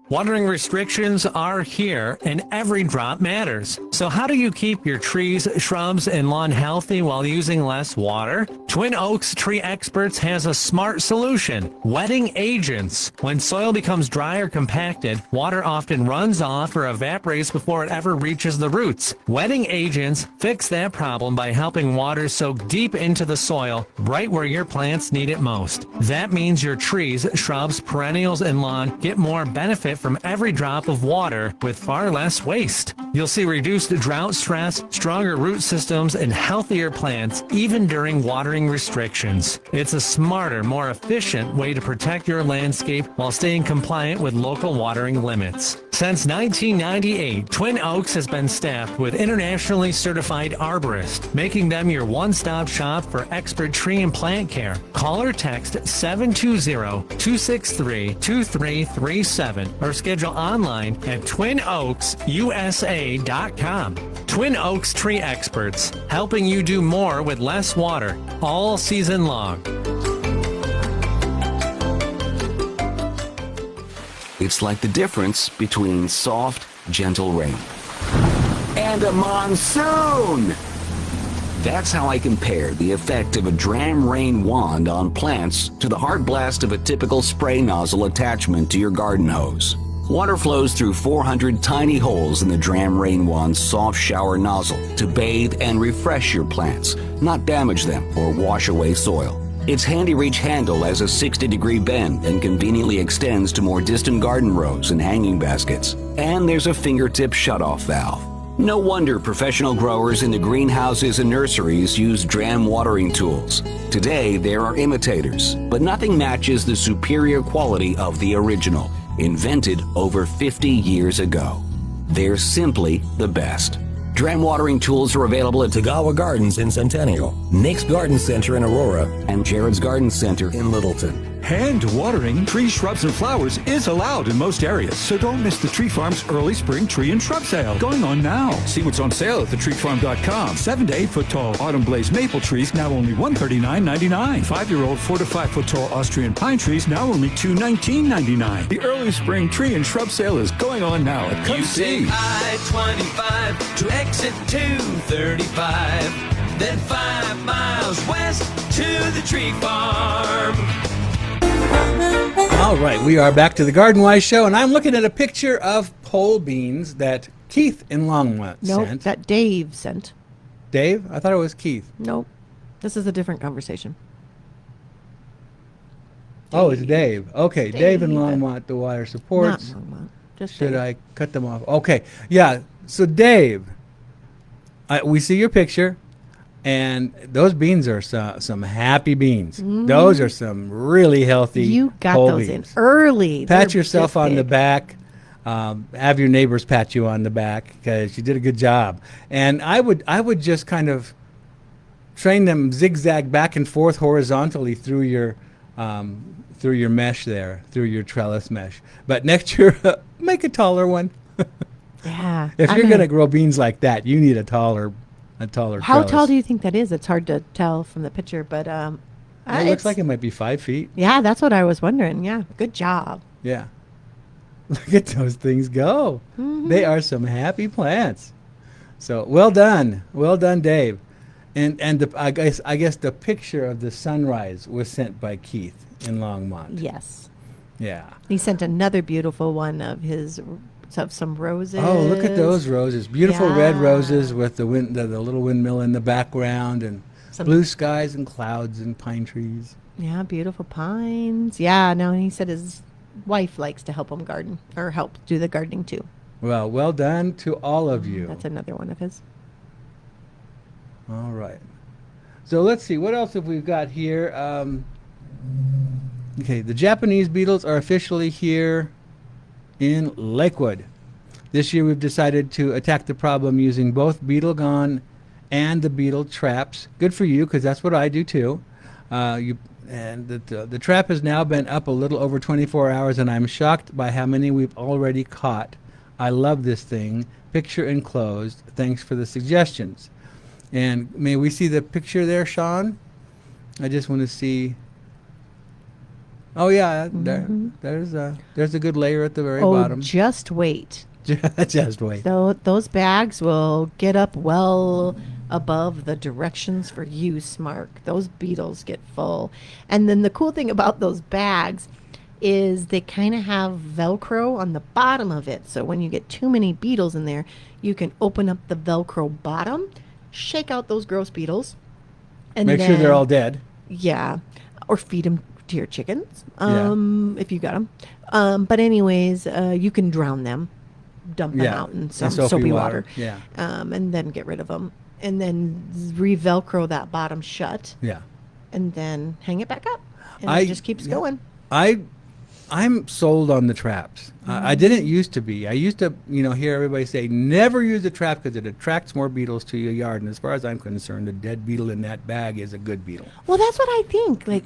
Watering restrictions are here, and every drop matters. So how do you keep your trees, shrubs, and lawn healthy while using less water? Twin Oaks Tree Experts has a smart solution: wetting agents. When soil becomes dry or compacted, water often runs off or evaporates before it ever reaches the roots. Wetting agents fix that problem by helping water soak deep into the soil, right where your plants need it most. That means your trees, shrubs, perennials, and lawn get more benefit from every drop of water with far less waste. You'll see reduced drought stress, stronger root systems, and healthier plants even during watering restrictions. It's a smarter, more efficient way to protect your landscape while staying compliant with local watering limits. Since 1998, Twin Oaks has been staffed with internationally certified arborists, making them your one-stop shop for expert tree and plant care. Call or text 720-263-2337 or schedule online at twinoaksusa.com. Twin Oaks Tree Experts, helping you do more with less water all season long. It's like the difference between soft, gentle rain and a monsoon. That's how I compare the effect of a dram rain wand on plants to the hard blast of a typical spray nozzle attachment to your garden hose. Water flows through 400 tiny holes in the dram rain wand's soft shower nozzle to bathe and refresh your plants, not damage them or wash away soil. Its handy-reach handle has a 60-degree bend and conveniently extends to more distant garden rows and hanging baskets. And there's a fingertip shutoff valve. No wonder professional growers in the greenhouses and nurseries use dram watering tools. Today, there are imitators, but nothing matches the superior quality of the original, invented over 50 years ago. They're simply the best. Dram watering tools are available at Tagawa Gardens in Centennial, Nick's Garden Center in Aurora, and Jared's Garden Center in Littleton. Hand watering tree, shrubs, and flowers is allowed in most areas, so don't miss the Tree Farm's early spring tree and shrub sale going on now. See what's on sale at thetreefarm.com. 7 to 8 foot tall autumn blaze maple trees now only $139.99. 5-year-old 4 to 5 foot tall Austrian pine trees now only $219.99. The early spring tree and shrub sale is going on now at Come See. I-25 to exit 235, then 5 miles west to the tree farm. All right, we are back to the GardenWise Show, and I'm looking at a picture of pole beans that Keith in Longmont Nope, sent. that Dave sent. Dave? I thought it was Keith. Nope. This is a different conversation. Oh, it's Dave. Okay, Dave in Longmont, the wire supports. Not Longmont. Just Should Dave. I cut them off? Okay, yeah. So Dave, we see your picture, and those beans are some happy beans. Those are some really healthy You got pole those beans. in early. Pat They're yourself this on the big. back. Have your neighbors pat you on the back because you did a good job. And I would just kind of train them zigzag back and forth horizontally through your mesh there, through your trellis mesh. But next year, make a taller one. Yeah. If you're going to grow beans like that, you need a taller How trellis. tall do you think that is? It's hard to tell from the picture, but It looks like it might be 5 feet. yeah, that's what I was wondering. Yeah, good job. Yeah. Look at those things go. They are some happy plants. So well done, Dave. And I guess the picture of the sunrise was sent by Keith in Longmont. Yes. Yeah. He sent another beautiful one of his of some roses. Oh, look at those roses! Beautiful red Yeah. roses with the little windmill in the background, and Some- blue skies and clouds and pine trees. Yeah, beautiful pines. Yeah, no, he said his wife likes to help him garden or help do the gardening too. Well done to all of you. That's another one of his. All right. So let's see. What else have we got here? Okay, the Japanese beetles are officially here in Lakewood. This year we've decided to attack the problem using both beetle gone and the beetle traps. Good for you, because that's what I do too. The trap has now been up a little over 24 hours, and I'm shocked by how many we've already caught. I love this thing. Picture enclosed. Thanks for the suggestions. And may we see the picture there, Sean? I just want to see. Oh yeah, there's a good layer at the very bottom. Just wait. Just wait. Those bags will get up well above the directions for use mark. Those beetles get full. And then the cool thing about those bags is they kind of have Velcro on the bottom of it. So when you get too many beetles in there, you can open up the Velcro bottom, shake out those gross beetles, and make sure they're all dead. Yeah. Or feed them to your chickens if you got them. But anyways, you can drown them. Dump them out in some soapy water. Yeah. And then get rid of them. And then re-Velcro that bottom shut. Yeah. And then hang it back up. And it just keeps going. I'm sold on the traps. I didn't used to be. I used to, hear everybody say, never use a trap because it attracts more beetles to your yard. And as far as I'm concerned, a dead beetle in that bag is a good beetle. Well, that's what I think. Like,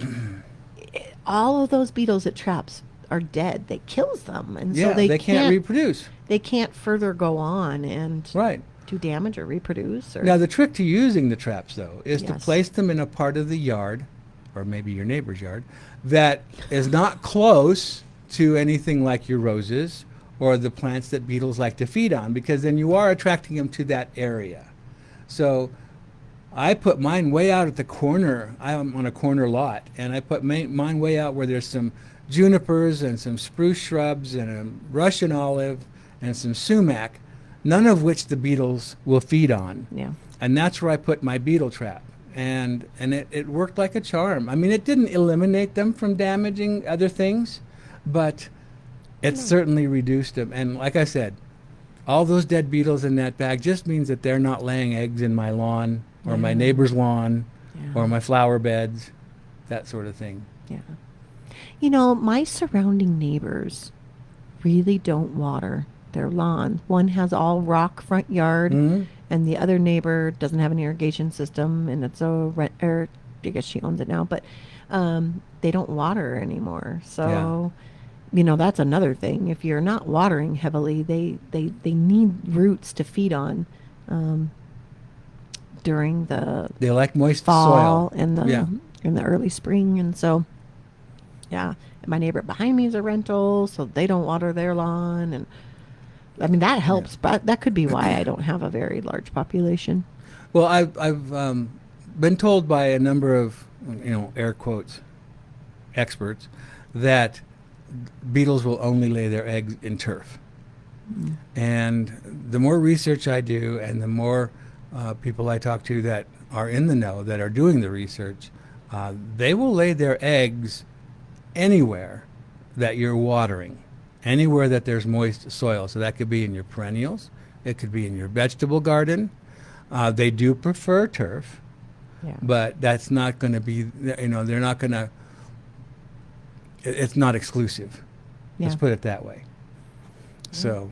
all of those beetles it traps are dead. They kills them. And so they can't reproduce. They can't further go on and do damage or reproduce. Now, the trick to using the traps, though, is to place them in a part of the yard, or maybe your neighbor's yard, that is not close to anything like your roses or the plants that beetles like to feed on, because then you are attracting them to that area. So I put mine way out at the corner. I'm on a corner lot, and I put mine way out where there's some junipers and some spruce shrubs and a Russian olive and some sumac, none of which the beetles will feed on. Yeah. And that's where I put my beetle trap. And it worked like a charm. I mean, it didn't eliminate them from damaging other things, but it certainly reduced them. And like I said, all those dead beetles in that bag just means that they're not laying eggs in my lawn or my neighbor's lawn or my flower beds, that sort of thing. Yeah. My surrounding neighbors really don't water their lawn. One has all rock front yard, and the other neighbor doesn't have an irrigation system, and it's I guess she owns it now, but they don't water anymore. So, that's another thing. If you're not watering heavily, they need roots to feed on during the they like moist fall soil and in the early spring, and so and my neighbor behind me is a rental, so they don't water their lawn, and I mean, that helps, but that could be why I don't have a very large population. Well, I've been told by a number of, air quotes, experts, that beetles will only lay their eggs in turf. And the more research I do and the more people I talk to that are in the know, that are doing the research, they will lay their eggs anywhere that you're watering. Anywhere that there's moist soil. So that could be in your perennials. It could be in your vegetable garden. They do prefer turf, but that's not going to be, they're not going to, it's not exclusive. Let's put it that way. So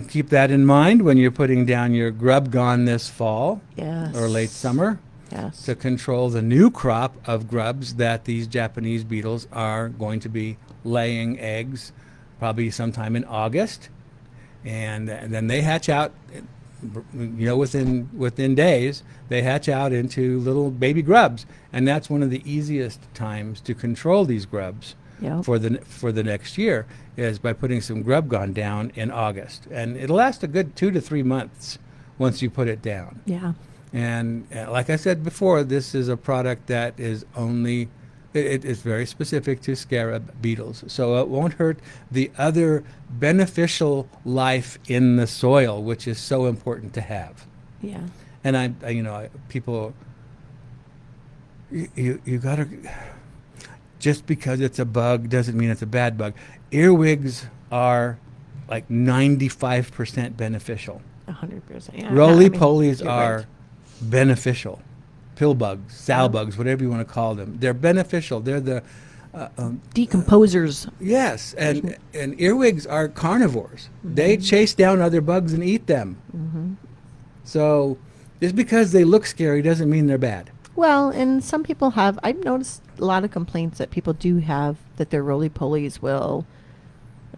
keep that in mind when you're putting down your grub gone this fall or late summer to control the new crop of grubs that these Japanese beetles are going to be laying eggs probably sometime in August, and then they hatch out, within days, they hatch out into little baby grubs, and that's one of the easiest times to control these grubs for the next year is by putting some grub gone down in August, and it'll last a good 2 to 3 months once you put it down. Yeah. And like I said before, this is a product that is only it is very specific to scarab beetles, so it won't hurt the other beneficial life in the soil, which is so important to have. Yeah. And people, you gotta, just because it's a bug doesn't mean it's a bad bug. Earwigs are like 95% beneficial. 100%. Yeah. Roly-polies are beneficial. Pill bugs, sow bugs, whatever you want to call them. They're beneficial. They're the decomposers. Yes, and earwigs are carnivores. They chase down other bugs and eat them. So just because they look scary doesn't mean they're bad. Well, and some people have, I've noticed a lot of complaints that people do have that their roly-polies will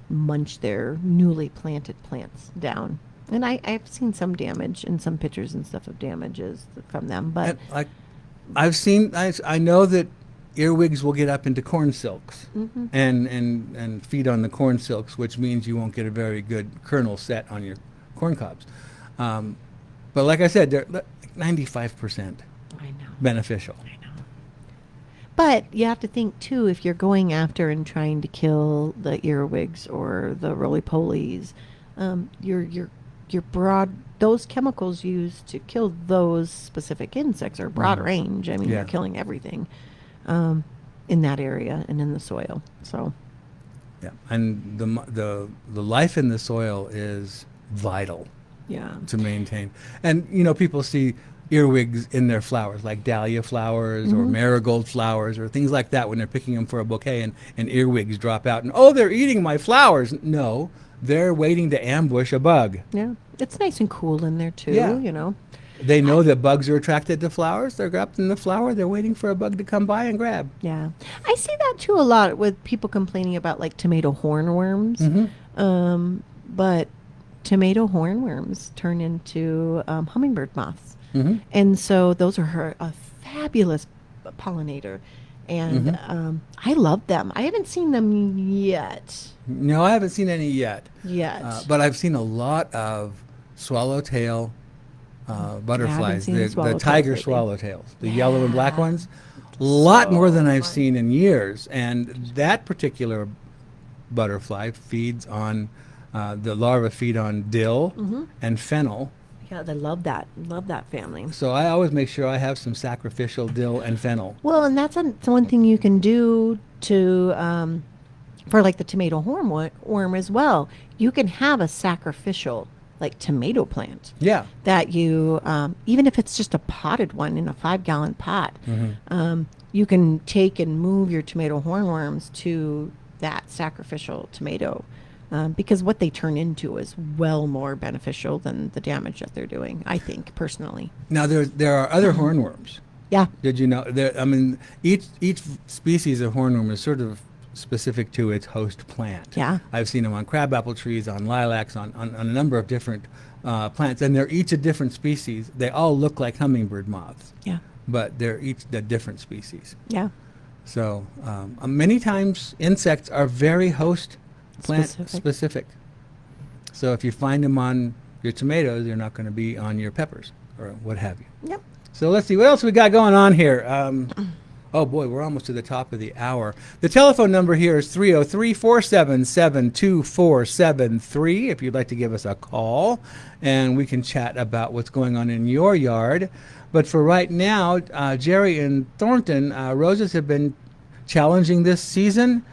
munch their newly planted plants down. And I've seen some damage and some pictures and stuff of damages from them, but I know that earwigs will get up into corn silks Mhm. and feed on the corn silks, which means you won't get a very good kernel set on your corn cobs. But like I said, they're 95% beneficial. But you have to think too, if you're going after and trying to kill the earwigs or the roly-polies, your broad, those chemicals used to kill those specific insects are broad range. I mean, Yeah. you're killing everything in that area and in the soil. So Yeah, and the life in the soil is vital. Yeah. To maintain, and people see earwigs in their flowers, like dahlia flowers or Mhm. marigold flowers or things like that when they're picking them for a bouquet, and earwigs drop out, and oh, they're eating my flowers. No, they're waiting to ambush a bug. yeah, it's nice and cool in there too. Yeah. They know that bugs are attracted to flowers. They're up in the flower. They're waiting for a bug to come by and grab. Yeah, I see that too a lot with people complaining about like tomato hornworms. But tomato hornworms turn into hummingbird moths, and so those are a fabulous pollinator, and I love them. I haven't seen them yet. No, I haven't seen any yet. But I've seen a lot of swallowtail butterflies, seen the swallowtails tiger lately. swallowtails, the yellow and black ones. A lot more than I've seen in years. And that particular butterfly feeds on, the larvae feed on dill and fennel. Yeah, they love that family. So I always make sure I have some sacrificial dill and fennel. Well, and that's one thing you can do to for like the tomato hornworm as well. You can have a sacrificial like tomato plant. Yeah. That you even if it's just a potted one in a 5-gallon pot, you can take and move your tomato hornworms to that sacrificial tomato. Because what they turn into is well more beneficial than the damage that they're doing, I think, personally. Now there are other hornworms. Yeah. Did you know? Each species of hornworm is sort of specific to its host plant. Yeah. I've seen them on crabapple trees, on lilacs, on a number of different plants, and they're each a different species. They all look like hummingbird moths. Yeah. But they're each a different species. Yeah. So many times insects are very host plant specific. So if you find them on your tomatoes, they're not going to be on your peppers or what have you. Yep. So let's see what else we got going on here. Oh boy, we're almost to the top of the hour. The telephone number here is 303-477-2473 if you'd like to give us a call, and we can chat about what's going on in your yard. But for right now, Jerry in Thornton, roses have been challenging this season.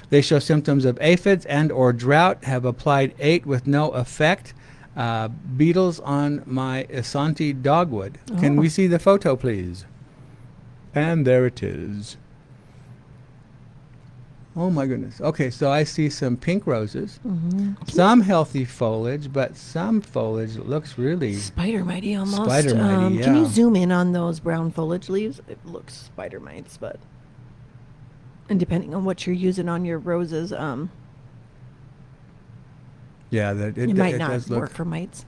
They show symptoms of aphids and or drought, have applied 8 with no effect. Beetles on my Asante dogwood. Can we see the photo, please? And there it is. Oh my goodness. Okay, so I see some pink roses, some healthy foliage, but some foliage looks really Spider mitey almost. Spider mitey, yeah. Can you zoom in on those brown foliage leaves? It looks spider mites, but and depending on what you're using on your roses, yeah, it might not does work look, for mites.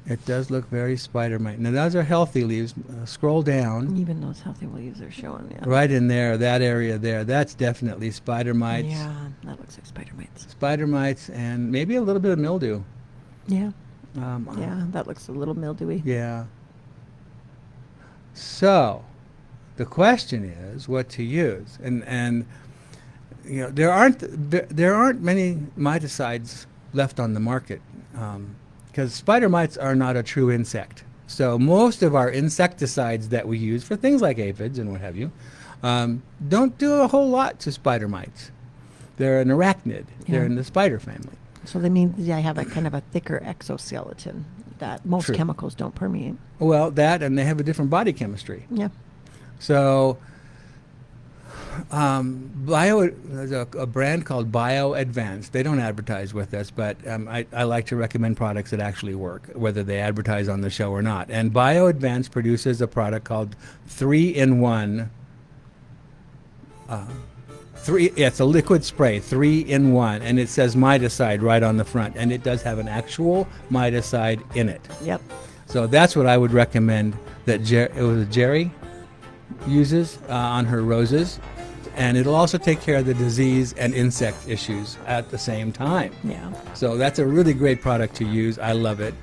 It does look very spider mite. Now those are healthy leaves. Scroll down. Even those healthy leaves are showing. Yeah. Right in there, that area there, that's definitely spider mites. Yeah, that looks like spider mites. Spider mites and maybe a little bit of mildew. Yeah. Yeah, that looks a little mildewy. Yeah. So, the question is what to use, and there aren't many miticides left on the market, because spider mites are not a true insect. So most of our insecticides that we use for things like aphids and what have you, don't do a whole lot to spider mites. They're an arachnid. They're Yeah. in the spider family. So that means they have a kind of a thicker exoskeleton that most True. chemicals don't permeate. Well, that, and they have a different body chemistry. Yeah. So, there's a brand called BioAdvance. They don't advertise with us, but I like to recommend products that actually work, whether they advertise on the show or not. And BioAdvance produces a product called 3-in-1. It's a liquid spray, 3-in-1, and it says miticide right on the front, and it does have an actual miticide in it. Yep. So that's what I would recommend. It was Jerry uses on her roses, and it'll also take care of the disease and insect issues at the same time. Yeah. So that's a really great product to use. I love it.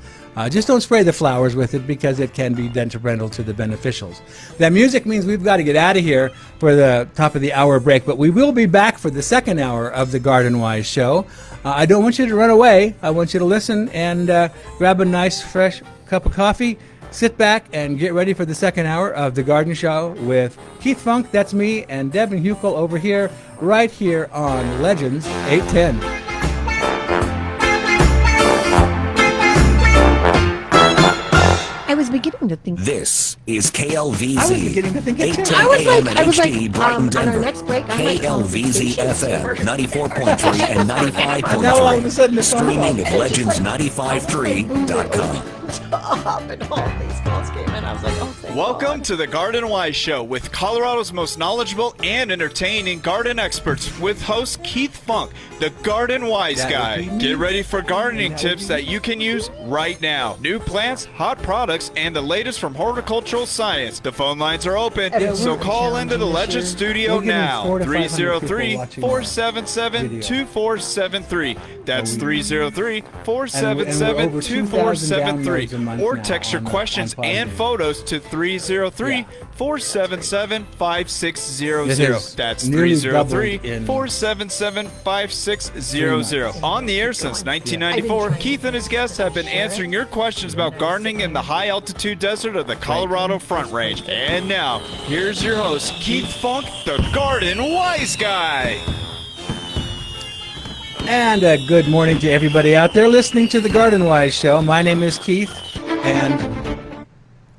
Just don't spray the flowers with it because it can be detrimental to the beneficials. That music means we've got to get out of here for the top of the hour break, but we will be back for the second hour of the GardenWise show. I don't want you to run away. I want you to listen and grab a nice fresh cup of coffee, sit back, and get ready for the second hour of the Garden Show with Keith Funk, that's me, and Devon Hukill over here, right here on Legends 810. I was beginning to think. This is KLVZ. I was beginning to think it too. 810 I was like, AM HD, Brighton, on our Denver. next break, I'm like, KLVZ FM 94.3 and Now all of a 95.3. sudden the phone Streaming call. at legends953.com. Stop, and all these calls came in. I was like, oh, thank Welcome to the GardenWise Show with Colorado's most knowledgeable and entertaining garden experts with host Keith Funk, the GardenWise guy. Get ready for gardening tips that you can use right now. New plants, hot products, and the latest from horticultural science. The phone lines are open, so call into the Legend Studio now. 303-477-2473. That's 303-477-2473. Or text your questions and photos to 303-477-5600. That's 303-477-5600. On the air since 1994, Keith and his guests have been answering your questions about gardening in the high-altitude desert of the Colorado Front Range. And now, here's your host, Keith Funk, the GardenWise guy. And good morning to everybody out there listening to the GardenWise show. My name is Keith, and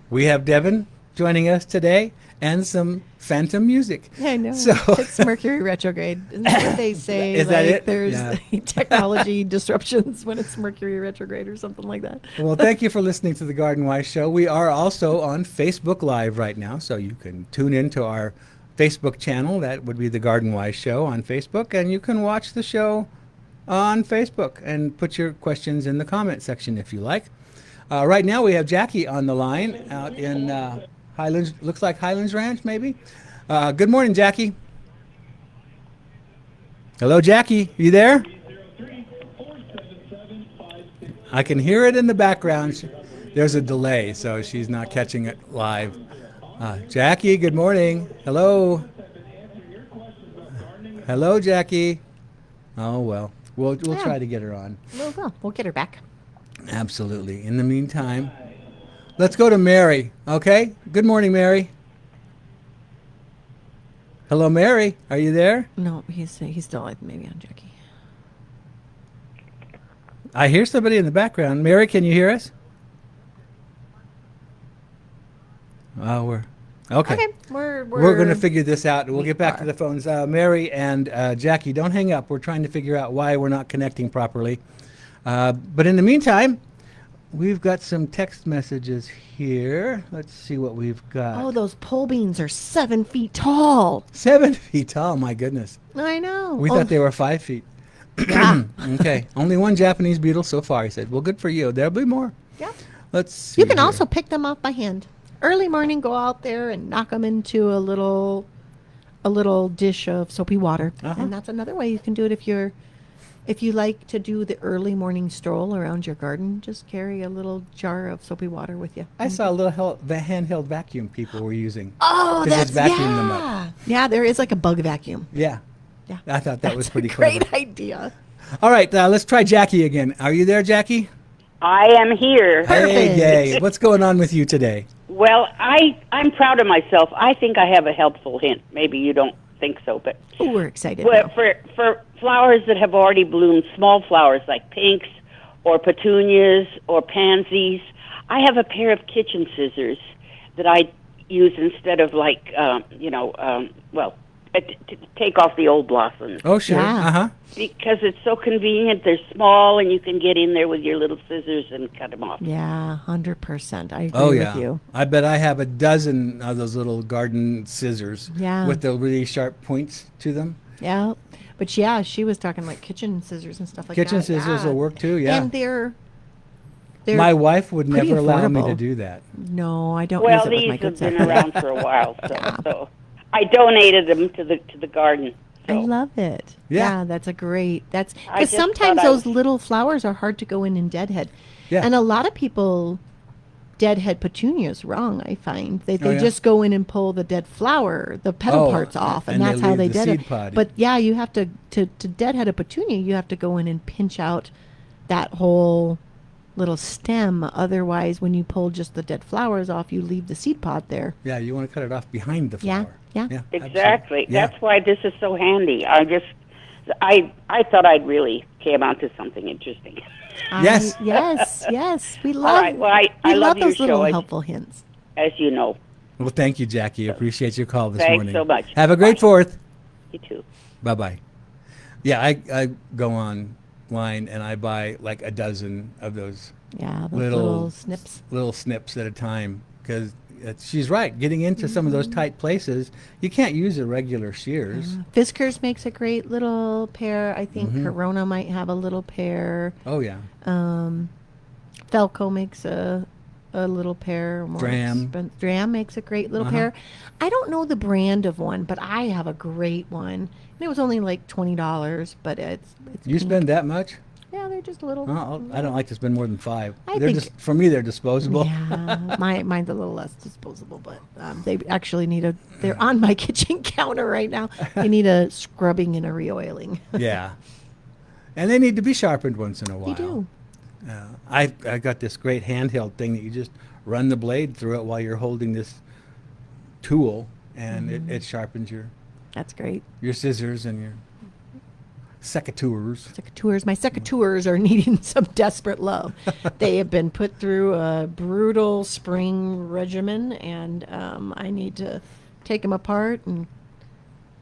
we have Devon joining us today, and some phantom music. I know. So it's Mercury retrograde. Isn't that what they say? Is that it? There's Yeah. technology disruptions when it's Mercury retrograde or something like that. Well, thank you for listening to the GardenWise show. We are also on Facebook Live right now, so you can tune into our Facebook channel. That would be the GardenWise show on Facebook, and you can watch the show on Facebook and put your questions in the comment section if you like. Right now we have Jackie on the line out in Highlands, looks like Highlands Ranch maybe. Good morning, Jackie. Hello, Jackie. You there? I can hear it in the background. There's a delay, so she's not catching it live. Jackie, good morning. Hello. Hello, Jackie. Oh, well. We'll try to get her on. We'll get her back. Absolutely. In the meantime, let's go to Mary, okay? Good morning, Mary. Hello, Mary. Are you there? No, he's still maybe on Jackie. I hear somebody in the background. Mary, can you hear us? Oh, we're okay. We're going to figure this out. We'll get back to the phones. Mary and Jackie, don't hang up. We're trying to figure out why we're not connecting properly. But in the meantime, we've got some text messages here. Let's see what we've got. Oh, those pole beans are 7 feet tall. 7 feet tall, my goodness. I know. We thought they were 5 feet. Yeah. Okay. Only one Japanese beetle so far, he said. Well, good for you. There'll be more. Yeah. Let's see. You can here. also pick them off by hand. Early morning, go out there and knock them into a little dish of soapy water. And that's another way you can do it if you like to do the early morning stroll around your garden. Just carry a little jar of soapy water with you. I saw a little handheld vacuum people were using. Oh, to that's just vacuum them up. Yeah, there is like a bug vacuum. Yeah. Yeah. I thought that was pretty Great clever. idea. All right, let's try Jackie again. Are you there, Jackie? I am here. Hey, yay. What's going on with you today? Well, I'm proud of myself. I think I have a helpful hint. Maybe you don't think so, but we're excited. Well, for flowers that have already bloomed, small flowers like pinks or petunias or pansies, I have a pair of kitchen scissors that I use instead of to take off the old blossoms. Oh, sure. Yeah. Uh-huh. Because it's so convenient. They're small, and you can get in there with your little scissors and cut them off. Yeah, 100%. I agree with you. I bet I have a dozen of those little garden scissors with the really sharp points to them. Yeah. But yeah, she was talking like kitchen scissors and stuff like that. Kitchen scissors will work too, yeah. And they're They're My wife would pretty never allow me to affordable. do that. No, I don't Well, use it with these my have good been stuff. around for a while, so I donated them to the garden. I love it. Yeah. That's a great. That's I because just sometimes thought I those was- little flowers are hard to go in deadhead. Yeah. And a lot of people deadhead petunias wrong. I find they Oh, yeah? just go in and pull the dead flower, the petal Oh, parts off, and and they that's how leave they the dead seed it. pod. But yeah, you have to deadhead a petunia. You have to go in and pinch out that whole little stem. Otherwise, when you pull just the dead flowers off, you leave the seed pod there. Yeah, you want to cut it off behind the Yeah, flower. yeah. Exactly. absolutely. Yeah. That's why this is so handy. I thought I'd really came onto something interesting. Yes. Yes. We love. All right. Well, I we love love those your little show, helpful hints. as you know. Well, thank you, Jackie. Appreciate your call this Thanks morning. so much. Have a great 4th. You too. Bye-bye. Yeah, I go online and I buy like a dozen of those Yeah, those little snips. little snips at a time, because she's right. Getting into some of those tight places, you can't use the regular shears. Fiskars makes a great little pair. I think Corona might have a little pair. Oh, yeah. Felco makes a little pair. Dram makes a great little pair. I don't know the brand of one, but I have a great one. And it was only like $20, but it's You pink. spend that much? Yeah, they're just a little. Oh, I don't like to spend more than 5. I They're think- just, for me, they're disposable. Yeah, mine's a little less disposable, but they actually need they're on my kitchen counter right now. They need a scrubbing and a re-oiling. Yeah. And they need to be sharpened once in a while. You do. I got this great handheld thing that you just run the blade through it while you're holding this tool, and it sharpens That's great. your scissors and your secateurs. My secateurs are needing some desperate love. They have been put through a brutal spring regimen, and I need to take them apart and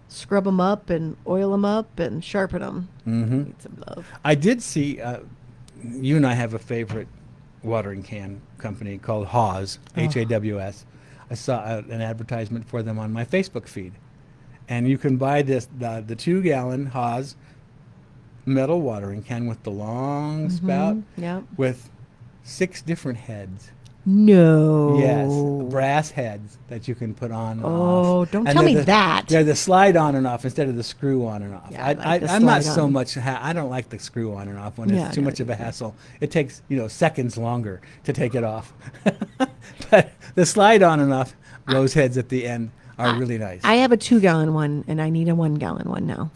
scrub them up and oil them up and sharpen them. Need some love. I did see, you and I have a favorite watering can company called Haws, Haws. I saw an advertisement for them on my Facebook feed. And you can buy the 2-gallon Haws metal watering can with the long spout Yep. with 6 different heads. No. Yes, brass heads that you can put on and off. Oh, don't And tell they're me that. They're the slide on and off instead of the screw on and off. Yeah, I like the I'm not slide so on. much. I don't like the screw on and off when Yeah, it's too no, much of a hassle. It takes seconds longer to take it off. But the slide on and off rose heads at the end are really nice. I have a 2-gallon one, and I need a 1-gallon one now.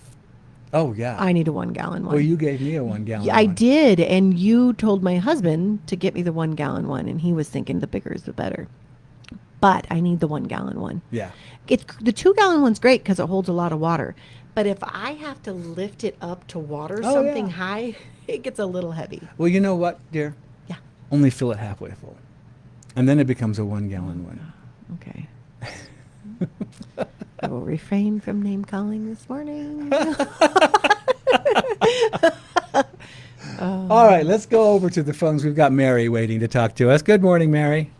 Oh yeah. I need a 1-gallon one. Well, you gave me a 1-gallon. I one. did, and you told my husband to get me the 1-gallon one, and he was thinking the bigger is the better. But I need the 1-gallon one. Yeah. The 2-gallon one's great because it holds a lot of water. But if I have to lift it up to water something high, it gets a little heavy. Well, you know what, dear? Yeah. Only fill it halfway full, and then it becomes a 1-gallon one. Okay. I will refrain from name calling this morning. All right, let's go over to the phones. We've got Mary waiting to talk to us. Good morning, Mary.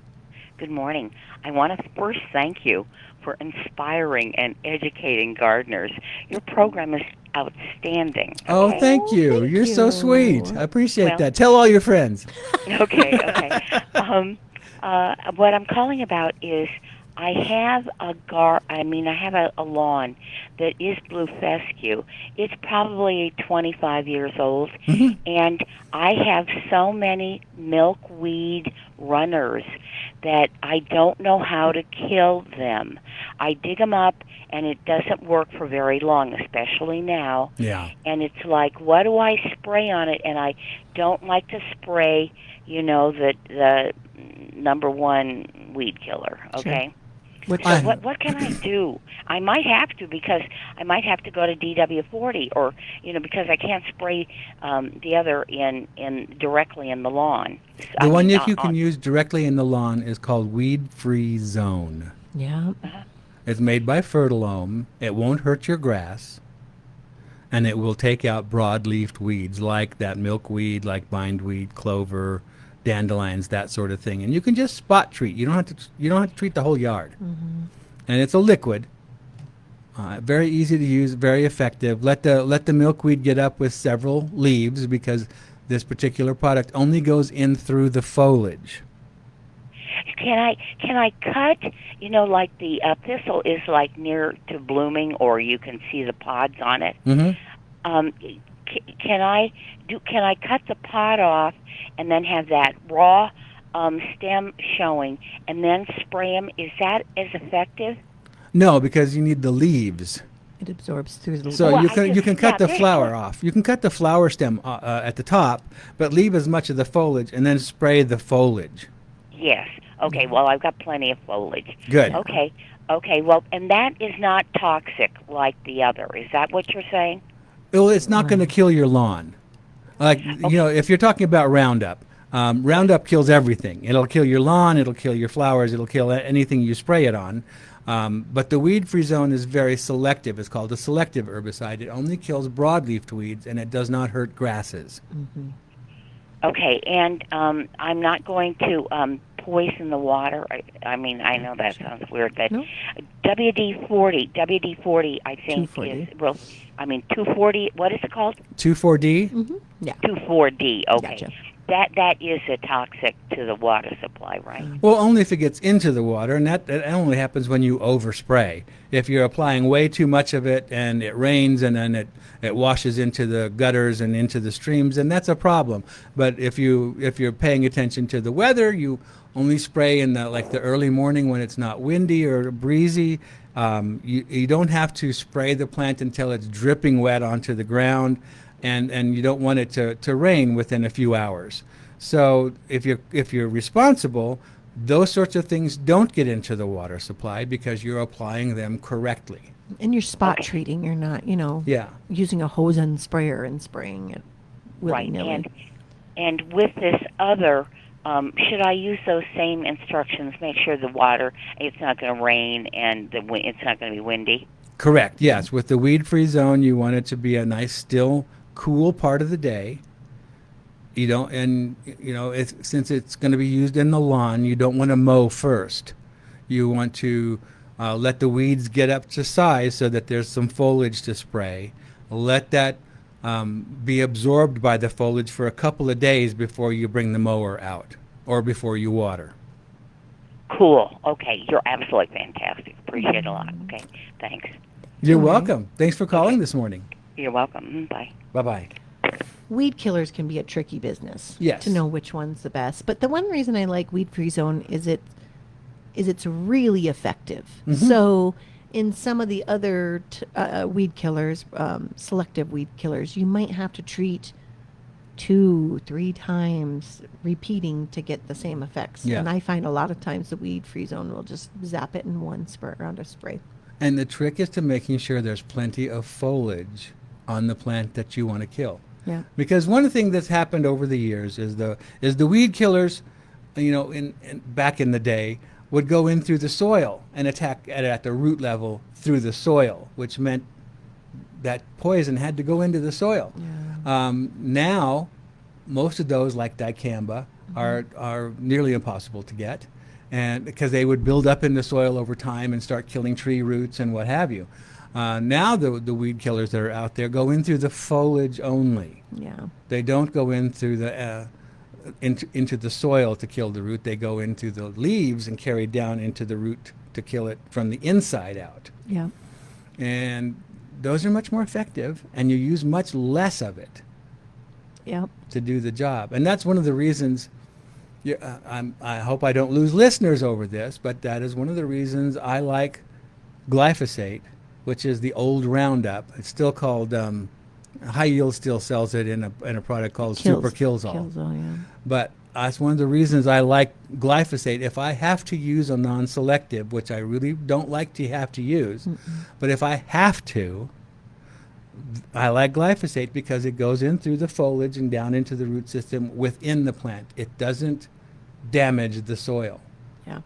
Good morning. I want to first thank you for inspiring and educating gardeners. Your program is outstanding. Oh, thank you. You're so sweet. I appreciate that. Tell all your friends. Okay. What I'm calling about is I have a lawn that is blue fescue. It's probably 25 years old, and I have so many milkweed runners that I don't know how to kill them. I dig them up, and it doesn't work for very long, especially now. Yeah. And it's like, what do I spray on it? And I don't like to spray, the number one weed killer, okay? Sure. What can I do? I might have to, because I might have to go to DW40, or because I can't spray the other in directly in the lawn. The one you can use directly in the lawn is called Weed Free Zone. Yeah. It's made by Fertilome. It won't hurt your grass, and it will take out broad-leafed weeds like that milkweed, like bindweed, clover, dandelions, that sort of thing. And you can just spot treat. You don't have to treat the whole yard. And it's a liquid. Very easy to use, very effective. Let the milkweed get up with several leaves, because This particular product only goes in through the foliage. Can I cut? You know, like the thistle is like near to blooming, or you can see the pods on it. Mm-hmm. Can I cut the pod off and then have that raw stem showing, and then spray them? Is that as effective? No, because you need the leaves. It absorbs through the. So you can cut the flower off. You can cut the flower stem at the top, but leave as much of the foliage, and then spray the foliage. Yes. Okay. Well, I've got plenty of foliage. Good. Okay. Well, and that is not toxic like the other. Is that what you're saying? Well, it's not going to kill your lawn. Like, you know, if you're talking about Roundup, Roundup kills everything. It'll kill your lawn, it'll kill your flowers, it'll kill anything you spray it on. But the weed-free zone is very selective. It's called a selective herbicide. It only kills broadleaf weeds, and it does not hurt grasses. Mm-hmm. Okay, and I'm not going to poison the water. I mean, I know that sounds weird, but no. WD-40, I think 2,4-D. is, well, I mean, 2,4-D, what is it called? 2,4-D? Mm-hmm. Yeah. 2,4-D, okay. Gotcha. That is a toxic to the water supply, right? Well, only if it gets into the water, and that only happens when you overspray. If you're applying way too much of it and it rains and then it washes into the gutters and into the streams, then that's a problem. But if you're paying attention to the weather, you only spray in the early morning when it's not windy or breezy. You don't have to spray the plant until it's dripping wet onto the ground. And you don't want it to rain within a few hours. So if you're responsible, those sorts of things don't get into the water supply because you're applying them correctly. And you're spot treating. You're not, using a hose and sprayer and spraying it willy-nilly. Right. And with this other, should I use those same instructions? Make sure the water, it's not going to rain and it's not going to be windy. Correct. Yes. With the weed-free zone, you want it to be a nice, still, cool part of the day. You don't, and since it's going to be used in the lawn, you don't want to mow first. You want to let the weeds get up to size so that there's some foliage to spray. Let that be absorbed by the foliage for a couple of days before you bring the mower out or before you water. Cool. Okay, you're absolutely fantastic. Appreciate it a lot. Okay, thanks. You're welcome. Thanks for calling this morning. You're welcome. Bye. Bye-bye. Weed killers can be a tricky business. Yes. To know which one's the best. But the one reason I like weed-free zone is it's really effective. Mm-hmm. So in some of the other weed killers, selective weed killers, you might have to treat 2-3 times repeating to get the same effects. Yeah. And I find a lot of times the weed-free zone will just zap it in one round of spray. And the trick is to making sure there's plenty of foliage on the plant that you want to kill. Yeah. Because one thing that's happened over the years is the weed killers, in back in the day, would go in through the soil and attack at the root level through the soil, which meant that poison had to go into the soil. Yeah. Now, most of those, like dicamba, are nearly impossible to get, and because they would build up in the soil over time and start killing tree roots and what have you. Now the weed killers that are out there go in through the foliage only. Yeah. They don't go in through the into the soil to kill the root. They go into the leaves and carry down into the root to kill it from the inside out. Yeah. And those are much more effective, and you use much less of it. Yep. To do the job. And that's one of the reasons. I hope I don't lose listeners over this, but that is one of the reasons I like glyphosate, which is the old Roundup. It's still called High Yield still sells it in a product called Super Killzall. Yeah. But that's one of the reasons I like glyphosate. If I have to use a non-selective, which I really don't like to have to use, but if I have to, I like glyphosate because it goes in through the foliage and down into the root system within the plant. It doesn't damage the soil. Yeah.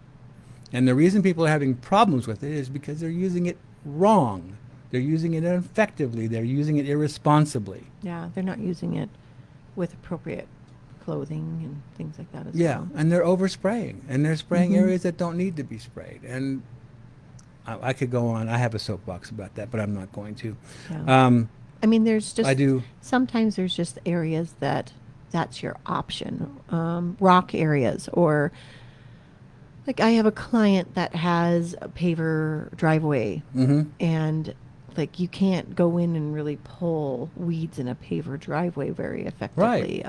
And the reason people are having problems with it is because they're using it wrong. They're using it ineffectively. They're using it irresponsibly. Yeah, they're not using it with appropriate clothing and things like that as well. Yeah, and they're overspraying. And they're spraying areas that don't need to be sprayed. And I could go on. I have a soapbox about that, but I'm not going to. Yeah. I mean, there's just... I do. Sometimes there's just areas that that's your option. Rock areas, or like I have a client that has a paver driveway, and like you can't go in and really pull weeds in a paver driveway very effectively.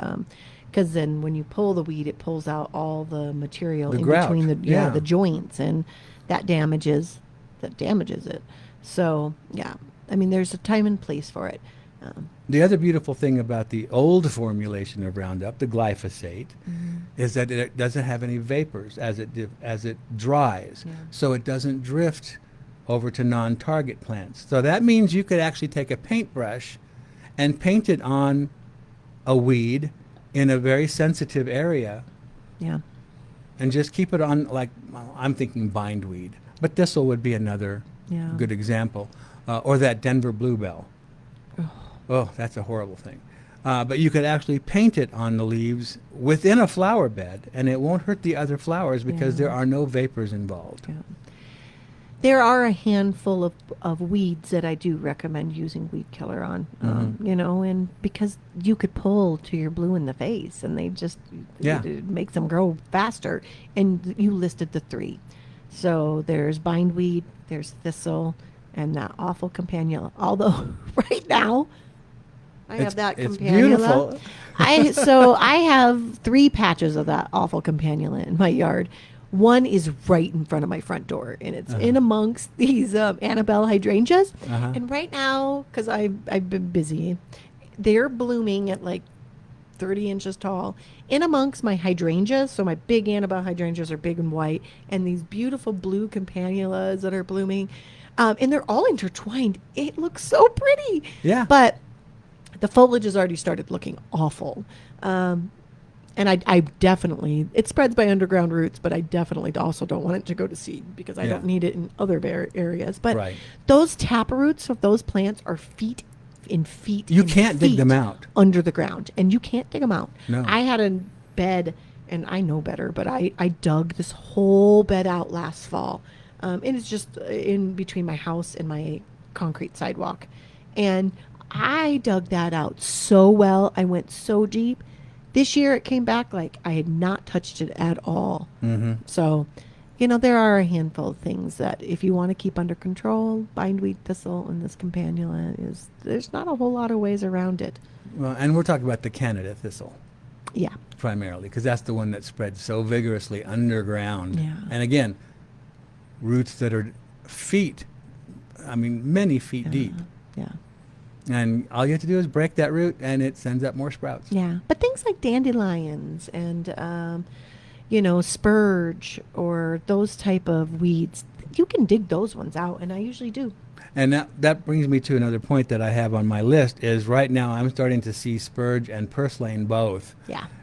Because then when you pull the weed, it pulls out all the material in grout. between the joints, and that damages it. So yeah, I mean, there's a time and place for it. The other beautiful thing about the old formulation of Roundup, the glyphosate, is that it doesn't have any vapors as it dries, so it doesn't drift over to non-target plants. So that means you could actually take a paintbrush and paint it on a weed in a very sensitive area. Yeah. And just keep it on, like, well, I'm thinking bindweed, but thistle would be another good example. Or that Denver bluebell. Oh, that's a horrible thing. But you could actually paint it on the leaves within a flower bed, and it won't hurt the other flowers because there are no vapors involved. Yeah. There are a handful of weeds that I do recommend using weed killer on, you know, and because you could pull to your blue in the face, and they just it makes them grow faster. And you listed the 3. So there's bindweed, there's thistle, and that awful campanula. Although right now I have that it's campanula. beautiful. I have 3 patches of that awful campanula in my yard. One is right in front of my front door, and it's in amongst these Annabelle hydrangeas. And right now, because I've been busy, they're blooming at like 30 inches tall in amongst my hydrangeas. So my big Annabelle hydrangeas are big and white, and these beautiful blue campanulas that are blooming. And they're all intertwined. It looks so pretty. Yeah. But the foliage has already started looking awful. And I definitely, it spreads by underground roots, but I definitely also don't want it to go to seed because I don't need it in other areas. But those taproots of those plants are feet in feet. You can't dig them out under the ground, and you can't dig them out. No. I had a bed, and I know better, but I dug this whole bed out last fall. And it's just in between my house and my concrete sidewalk. And I dug that out so well. I went so deep. This year it came back like I had not touched it at all. So, you know, there are a handful of things that if you want to keep under control, bindweed, thistle, and this campanula there's not a whole lot of ways around it. Well, and we're talking about the Canada thistle. Yeah. Primarily, because that's the one that spreads so vigorously underground. Yeah. And again, roots that are many feet deep. Yeah. And all you have to do is break that root, and it sends up more sprouts. Yeah, but things like dandelions and, spurge or those type of weeds, you can dig those ones out, and I usually do. And that brings me to another point that I have on my list is right now I'm starting to see spurge and purslane both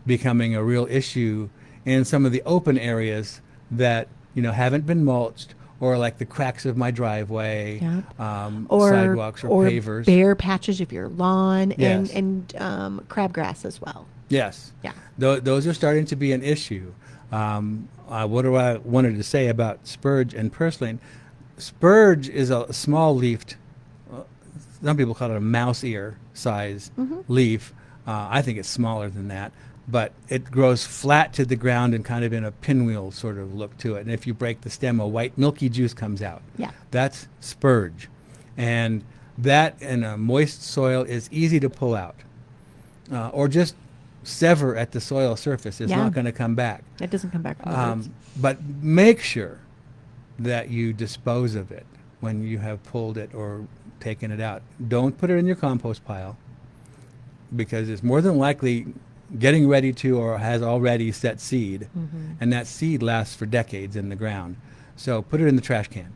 becoming a real issue in some of the open areas that, haven't been mulched, or like the cracks of my driveway, or sidewalks or pavers. Bare patches of your lawn, Yes. and crabgrass as well. Yes. Yeah. Those are starting to be an issue. What do I wanted to say about spurge and purslane? Spurge is a small-leafed, some people call it a mouse ear size leaf. I think it's smaller than that. But it grows flat to the ground and kind of in a pinwheel sort of look to it. And if you break the stem, a white milky juice comes out. Yeah. That's spurge. And that in a moist soil is easy to pull out. Or just sever at the soil surface. It's not going to come back. It doesn't come back from the roots. But make sure that you dispose of it when you have pulled it or taken it out. Don't put it in your compost pile, because it's more than likely getting ready to or has already set seed, and that seed lasts for decades in the ground. So put it in the trash can.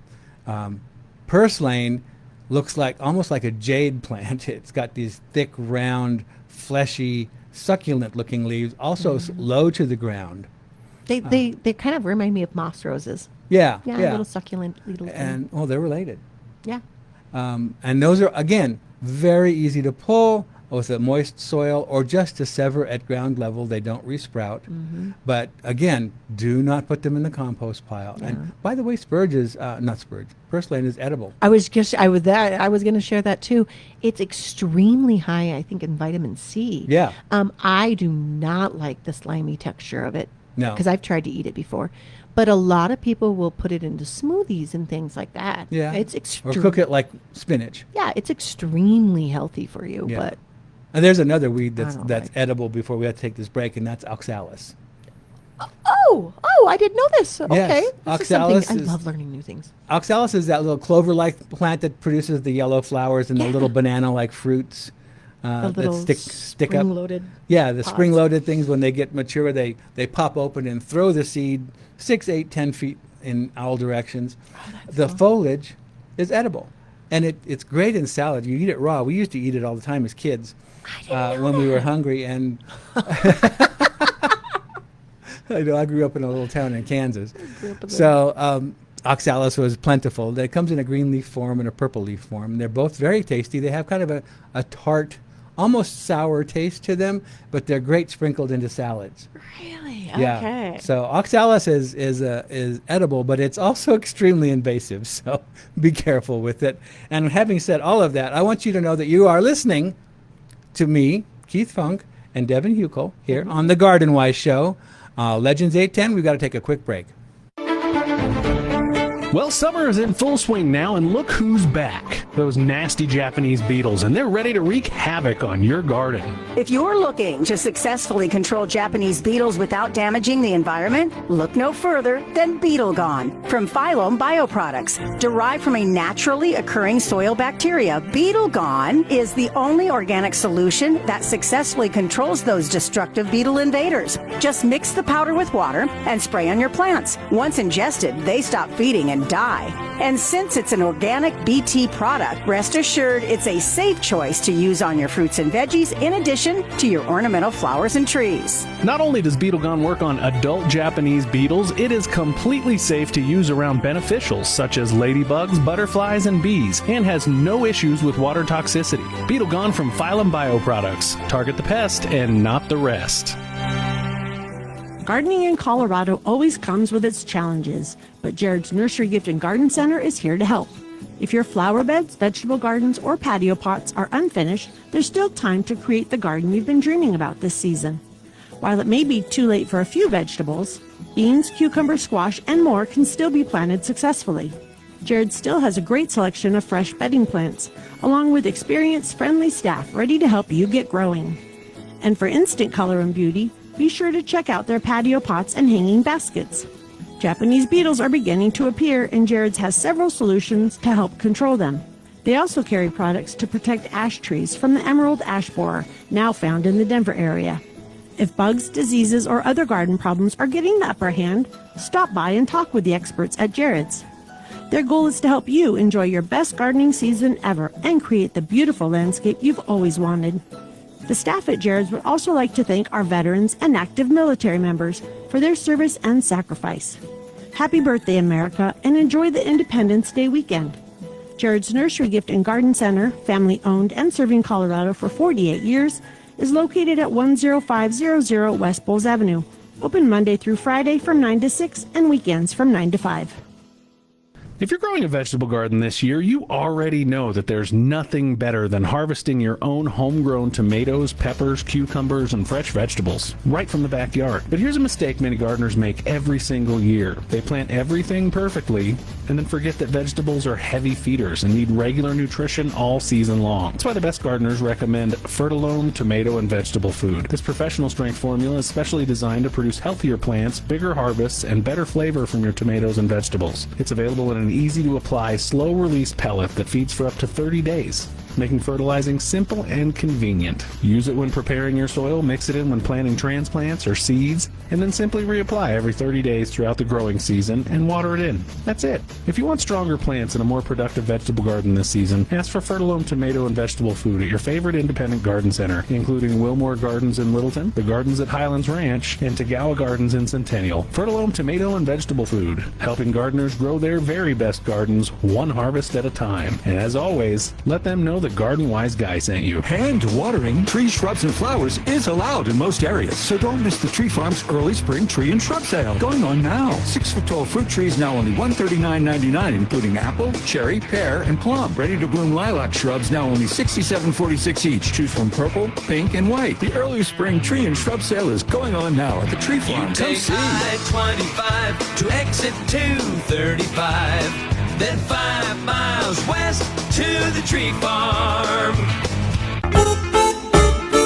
Purslane looks almost like a jade plant. It's got these thick, round, fleshy, succulent-looking leaves, also low to the ground. They kind of remind me of moss roses. Yeah. Little succulent little thing. And they're related. Yeah. And those are, again, very easy to pull. with a moist soil or just to sever at ground level. They don't resprout. But again, do not put them in the compost pile. And by the way, purslane is edible. I was going to share that too. It's extremely high, I think, in vitamin C. Yeah. I do not like the slimy texture of it. No. Because I've tried to eat it before. But a lot of people will put it into smoothies and things like that. Yeah. It's or cook it like spinach. Yeah, it's extremely healthy for you. Yeah. But and there's another weed that's like edible before we have to take this break, and that's oxalis. Oh, I didn't know this. Okay. Yes. This is something- Oxalis I love learning new things. Oxalis is that little clover-like plant that produces the yellow flowers and the little banana-like fruits The that little stick up. spring-loaded Yeah, the pods. spring-loaded things, when they get mature, they pop open and throw the seed 6, 8, 10 feet in all directions. The foliage is edible. And it's great in salad. You eat it raw. We used to eat it all the time as kids when we were hungry. And I know I grew up in a little town in Kansas. So oxalis was plentiful. It comes in a green leaf form and a purple leaf form. They're both very tasty. They have kind of a tart, almost sour taste to them, but they're great sprinkled into salads. Really? Yeah. Okay. So oxalis is edible, but it's also extremely invasive. So be careful with it. And having said all of that, I want you to know that you are listening to me, Keith Funk, and Devon Hukill here on the GardenWise Show. Legends 810. We've got to take a quick break. Well, summer is in full swing now, and look who's back. Those nasty Japanese beetles, and they're ready to wreak havoc on your garden. If you're looking to successfully control Japanese beetles without damaging the environment, look no further than Beetle Gone. From Phylum Bioproducts, derived from a naturally occurring soil bacteria, Beetle Gone is the only organic solution that successfully controls those destructive beetle invaders. Just mix the powder with water and spray on your plants. Once ingested, they stop feeding and die. And since it's an organic BT product, rest assured it's a safe choice to use on your fruits and veggies in addition to your ornamental flowers and trees. Not only does Beetle Gone work on adult Japanese beetles, it is completely safe to use around beneficials such as ladybugs, butterflies, and bees, and has no issues with water toxicity. Beetle Gone from Phylum Bioproducts. Target the pest and not the rest. Gardening in Colorado always comes with its challenges, but Jared's Nursery Gift and Garden Center is here to help. If your flower beds, vegetable gardens, or patio pots are unfinished, there's still time to create the garden you've been dreaming about this season. While it may be too late for a few vegetables, beans, cucumber, squash, and more can still be planted successfully. Jared still has a great selection of fresh bedding plants, along with experienced, friendly staff ready to help you get growing. And for instant color and beauty, be sure to check out their patio pots and hanging baskets. Japanese beetles are beginning to appear, and Jared's has several solutions to help control them. They also carry products to protect ash trees from the emerald ash borer, now found in the Denver area. If bugs, diseases, or other garden problems are getting the upper hand, stop by and talk with the experts at Jared's. Their goal is to help you enjoy your best gardening season ever and create the beautiful landscape you've always wanted. The staff at Jared's would also like to thank our veterans and active military members for their service and sacrifice. Happy birthday, America, and enjoy the Independence Day weekend. Jared's Nursery Gift and Garden Center, family-owned and serving Colorado for 48 years, is located at 10500 West Bowles Avenue, open Monday through Friday from 9 to 6 and weekends from 9 to 5. If you're growing a vegetable garden this year, you already know that there's nothing better than harvesting your own homegrown tomatoes, peppers, cucumbers, and fresh vegetables right from the backyard. But here's a mistake many gardeners make every single year. They plant everything perfectly and then forget that vegetables are heavy feeders and need regular nutrition all season long. That's why the best gardeners recommend Fertilome tomato and vegetable food. This professional strength formula is specially designed to produce healthier plants, bigger harvests, and better flavor from your tomatoes and vegetables. It's available in an easy-to-apply, slow-release pellet that feeds for up to 30 days, making fertilizing simple and convenient. Use it when preparing your soil, mix it in when planting transplants or seeds, and then simply reapply every 30 days throughout the growing season and water it in. That's it. If you want stronger plants and a more productive vegetable garden this season, ask for Fertilome tomato and vegetable food at your favorite independent garden center, including Wilmore Gardens in Littleton, the Gardens at Highlands Ranch, and Tagawa Gardens in Centennial. Fertilome tomato and vegetable food, helping gardeners grow their very best gardens one harvest at a time. And as always, let them know the the Garden Wise guy sent you. Hand watering tree, shrubs, and flowers is allowed in most areas, so don't miss the Tree Farm's early spring tree and shrub sale going on now. 6-foot-tall fruit trees now only $139.99, including apple, cherry, pear, and plum. Ready-to-bloom lilac shrubs now only $67.46 each. Choose from purple, pink, and white. The early spring tree and shrub sale is going on now at the Tree Farm. You Come take see. I-25 to exit 235. Then 5 miles west to the Tree Farm.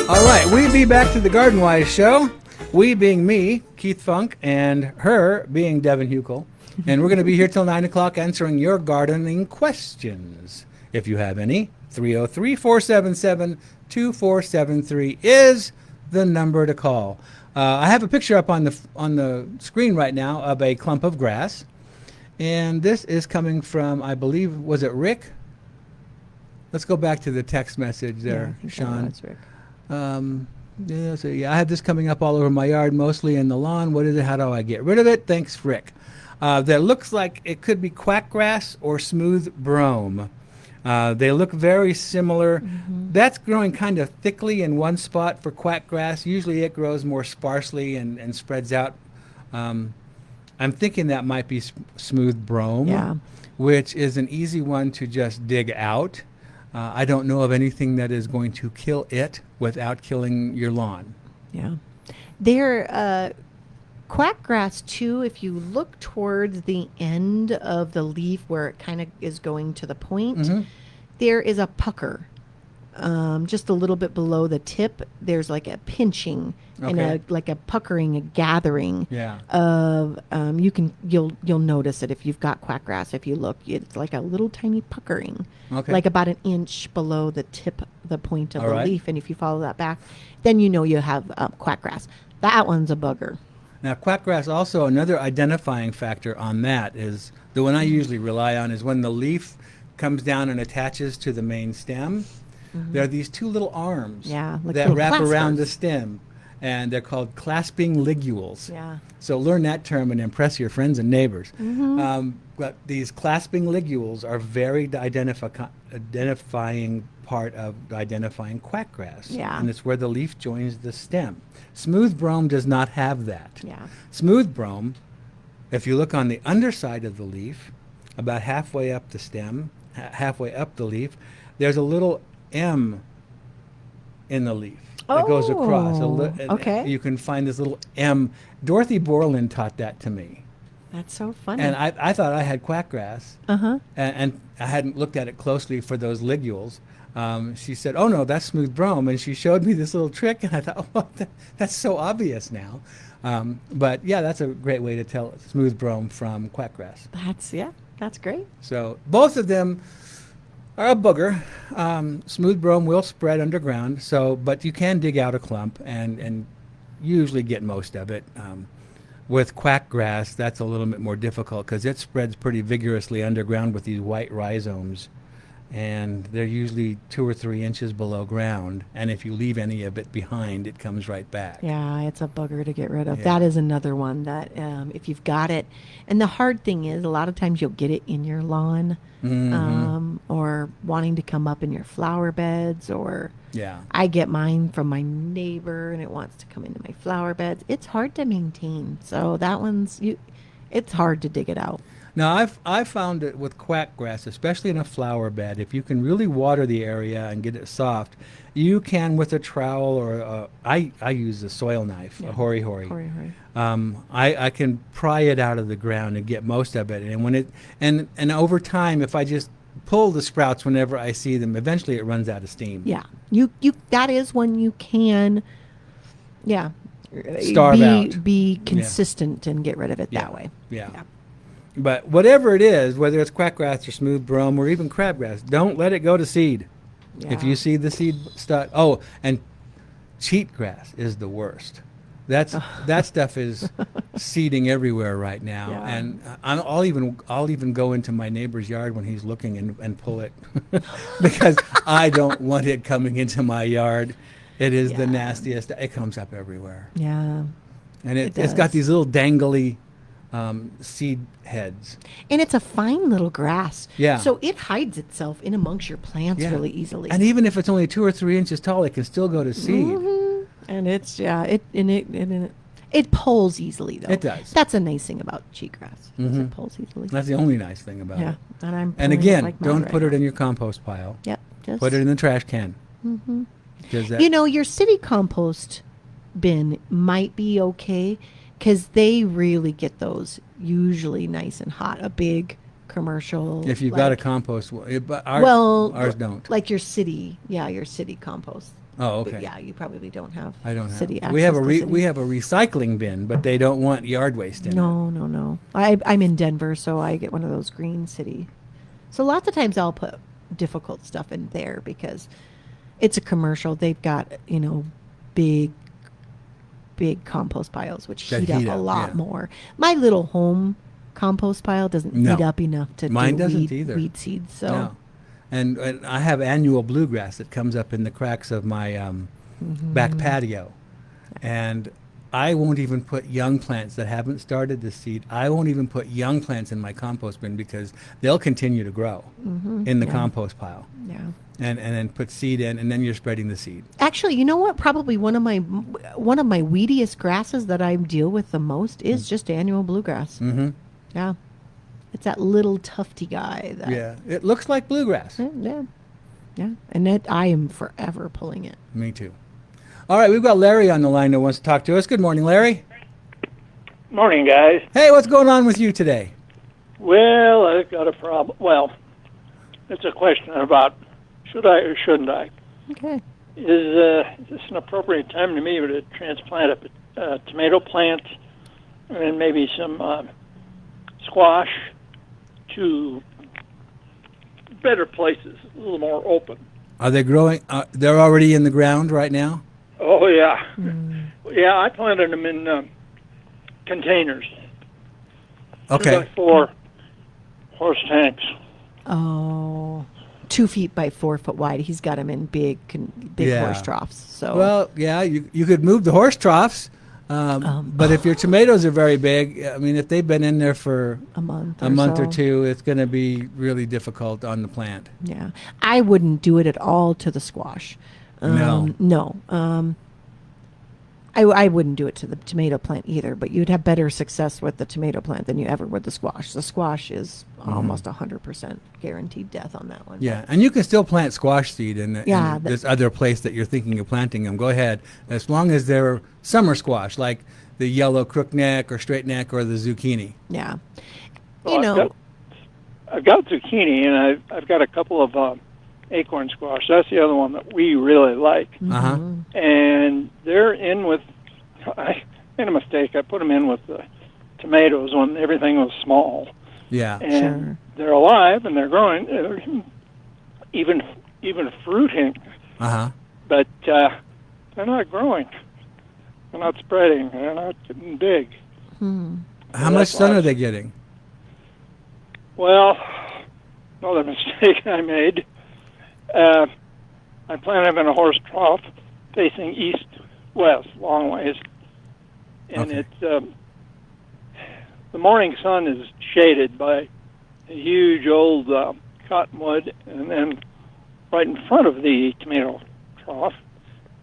All right, we be back to the Garden Wise Show. We being me, Keith Funk, and her being Devon Hukill. And we're going to be here till 9 o'clock answering your gardening questions. If you have any, 303-477-2473 is the number to call. I have a picture up on the screen right now of a clump of grass. And this is coming from, I believe, was it Rick? Let's go back to the text message there, Sean. That's Rick. I have this coming up all over my yard, mostly in the lawn. What is it? How do I get rid of it? Thanks, Rick. That looks like it could be quackgrass or smooth brome. They look very similar. Mm-hmm. That's growing kind of thickly in one spot for quackgrass. Usually it grows more sparsely and spreads out. I'm thinking that might be smooth brome, which is an easy one to just dig out. I don't know of anything that is going to kill it without killing your lawn. Yeah. They're quackgrass too, if you look towards the end of the leaf where it kind of is going to the point, there is a pucker. Just a little bit below the tip, there's like a pinching and a puckering, a gathering of you'll notice it if you've got quackgrass. If you look, it's like a little tiny puckering, like about an inch below the point of the leaf. And if you follow that back, then you know you have quackgrass. That one's a bugger. Now, quackgrass, also another identifying factor on that is the one I usually rely on is when the leaf comes down and attaches to the main stem. There are these two little arms that wrap around the stem, and they're called clasping ligules. So learn that term and impress your friends and neighbors. But these clasping ligules are very identifying part of identifying quackgrass. And it's where the leaf joins the stem. Smooth brome does not have that. Smooth brome, if you look on the underside of the leaf, about halfway up the stem, halfway up the leaf, there's a little M in the leaf that goes across. You can find this little M. Dorothy Borland taught that to me. That's so funny. And I thought I had quackgrass, and I hadn't looked at it closely for those ligules. She said, "Oh no, that's smooth brome," and she showed me this little trick, and I thought, "Oh, that's so obvious now." But yeah, that's a great way to tell smooth brome from quackgrass. That's great. So both of them are a booger. Smooth brome will spread underground, but you can dig out a clump and usually get most of it. With quackgrass, that's a little bit more difficult because it spreads pretty vigorously underground with these white rhizomes, and they're usually 2 or 3 inches below ground, and if you leave any of it behind, it comes right back. Yeah, it's a bugger to get rid of. That is another one that if you've got it, and the hard thing is a lot of times you'll get it in your lawn, or wanting to come up in your flower beds, or I get mine from my neighbor and it wants to come into my flower beds. It's hard to maintain, so that one's it's hard to dig it out. Now, I've found it with quackgrass, especially in a flower bed, if you can really water the area and get it soft, you can with a trowel or I use a soil knife, a hori-hori. I can pry it out of the ground and get most of it, and when and over time, if I just pull the sprouts whenever I see them, eventually it runs out of steam. Yeah, you that is when you can, starve out. Be consistent and get rid of it that way. But whatever it is, whether it's quackgrass or smooth brome or even crabgrass, don't let it go to seed. If you see the seed start, and cheatgrass is the worst. That stuff is seeding everywhere right now, and I'll even go into my neighbor's yard when he's looking and pull it because I don't want it coming into my yard. It is the nastiest. It comes up everywhere. Yeah, and it's got these little dangly seed heads. And it's a fine little grass. Yeah. So it hides itself in amongst your plants really easily. And even if it's only 2 or 3 inches tall, it can still go to seed. Mhm. And it's it pulls easily though. It does. That's a nice thing about cheatgrass. Is Mhm. it pulls easily. That's the only nice thing about it. And I'm And pulling it again, like mad don't right put now. it in your compost pile. Yep. Just Put it in the trash can. Mhm. Because that, You know, your city compost bin might be okay because they really get those usually nice and hot. A big commercial. if you've got a compost, but ours don't. Like your city compost. Oh, But okay. yeah, you probably don't have. I don't city have. We have access to we city. have a recycling bin, but they don't want yard waste in it. No. I'm in Denver, so I get one of those green city. So lots of times I'll put difficult stuff in there because it's a commercial. They've got, big compost piles, which That heat up heat a up, lot yeah. more. My little home compost pile doesn't No. heat up enough to Mine do doesn't either. weed seeds. So No. And I have annual bluegrass that comes up in the cracks of my back patio. And I won't even put young plants that haven't started to seed. I won't even put young plants in my compost bin because they'll continue to grow in the compost pile. Yeah. And then put seed in, and then you're spreading the seed. Actually, you know what? Probably one of my weediest grasses that I deal with the most is just annual bluegrass. Mm-hmm. Yeah. It's that little tufty guy. That, Yeah, it looks like bluegrass. Yeah. And I am forever pulling it. Me too. All right, we've got Larry on the line that wants to talk to us. Good morning, Larry. Morning, guys. Hey, what's going on with you today? Well, I've got a problem. Well, it's a question about should I or shouldn't I? Okay. Is this an appropriate time to me to transplant a tomato plant and maybe some squash to better places, a little more open? Are they growing? They're already in the ground right now? Oh, yeah. Yeah, I planted them in containers. Okay. 2x4 horse tanks. Oh, 2 feet by 4 foot wide. He's got them in big Yeah. horse troughs. So Well, yeah, you could move the horse troughs, but if your tomatoes are very big, I mean, if they've been in there for a month or so. two, it's going to be really difficult on the plant. Yeah, I wouldn't do it at all to the squash. No. I wouldn't do it to the tomato plant either, but you'd have better success with the tomato plant than you ever would the squash. The squash is almost 100% guaranteed death on that one. Yeah, and you can still plant squash seed in Yeah, this other place that you're thinking of planting them. Go ahead, as long as they're summer squash, like the yellow crookneck or straight neck or the zucchini. Yeah. Well, I've got zucchini, and I've got a couple of acorn squash. That's the other one that we really like. Uh-huh. And they're in with, I made a mistake. I put them in with the tomatoes when everything was small. Yeah. And they're alive and they're growing, even fruiting, Uh-huh. but they're not growing. They're not spreading. They're not getting big. How much sun are they getting? Well, another mistake I made. I planted them in a horse trough facing east-west, long ways. And it's the morning sun is shaded by a huge old cottonwood, and then right in front of the tomato trough,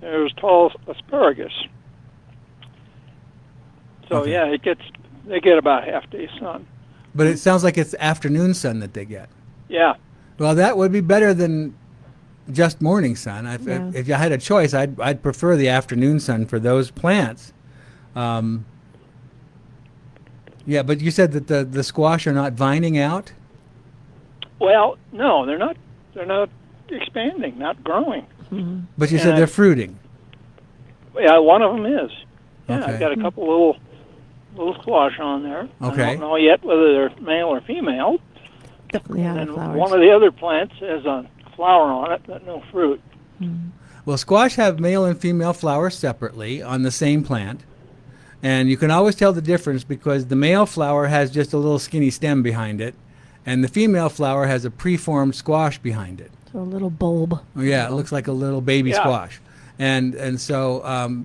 there's tall asparagus. So yeah, they get about half-day sun. But it sounds like it's afternoon sun that they get. Yeah. Well, that would be better than just morning sun. Yeah. If you had a choice, I'd prefer the afternoon sun for those plants. Yeah, but you said that the squash are not vining out? Well, no, they're not. They're not expanding, not growing. But you said they're fruiting. Yeah, one of them is. Yeah, Okay. I've got a couple little squash on there. Okay. I don't know yet whether they're male or female. Definitely have And flowers. one of the other plants has a flower on it, but no fruit. Well, squash have male and female flowers separately on the same plant. And you can always tell the difference because the male flower has just a little skinny stem behind it, and the female flower has a preformed squash behind it. So a little bulb. Oh, yeah, it looks like a little baby Yeah. squash. And so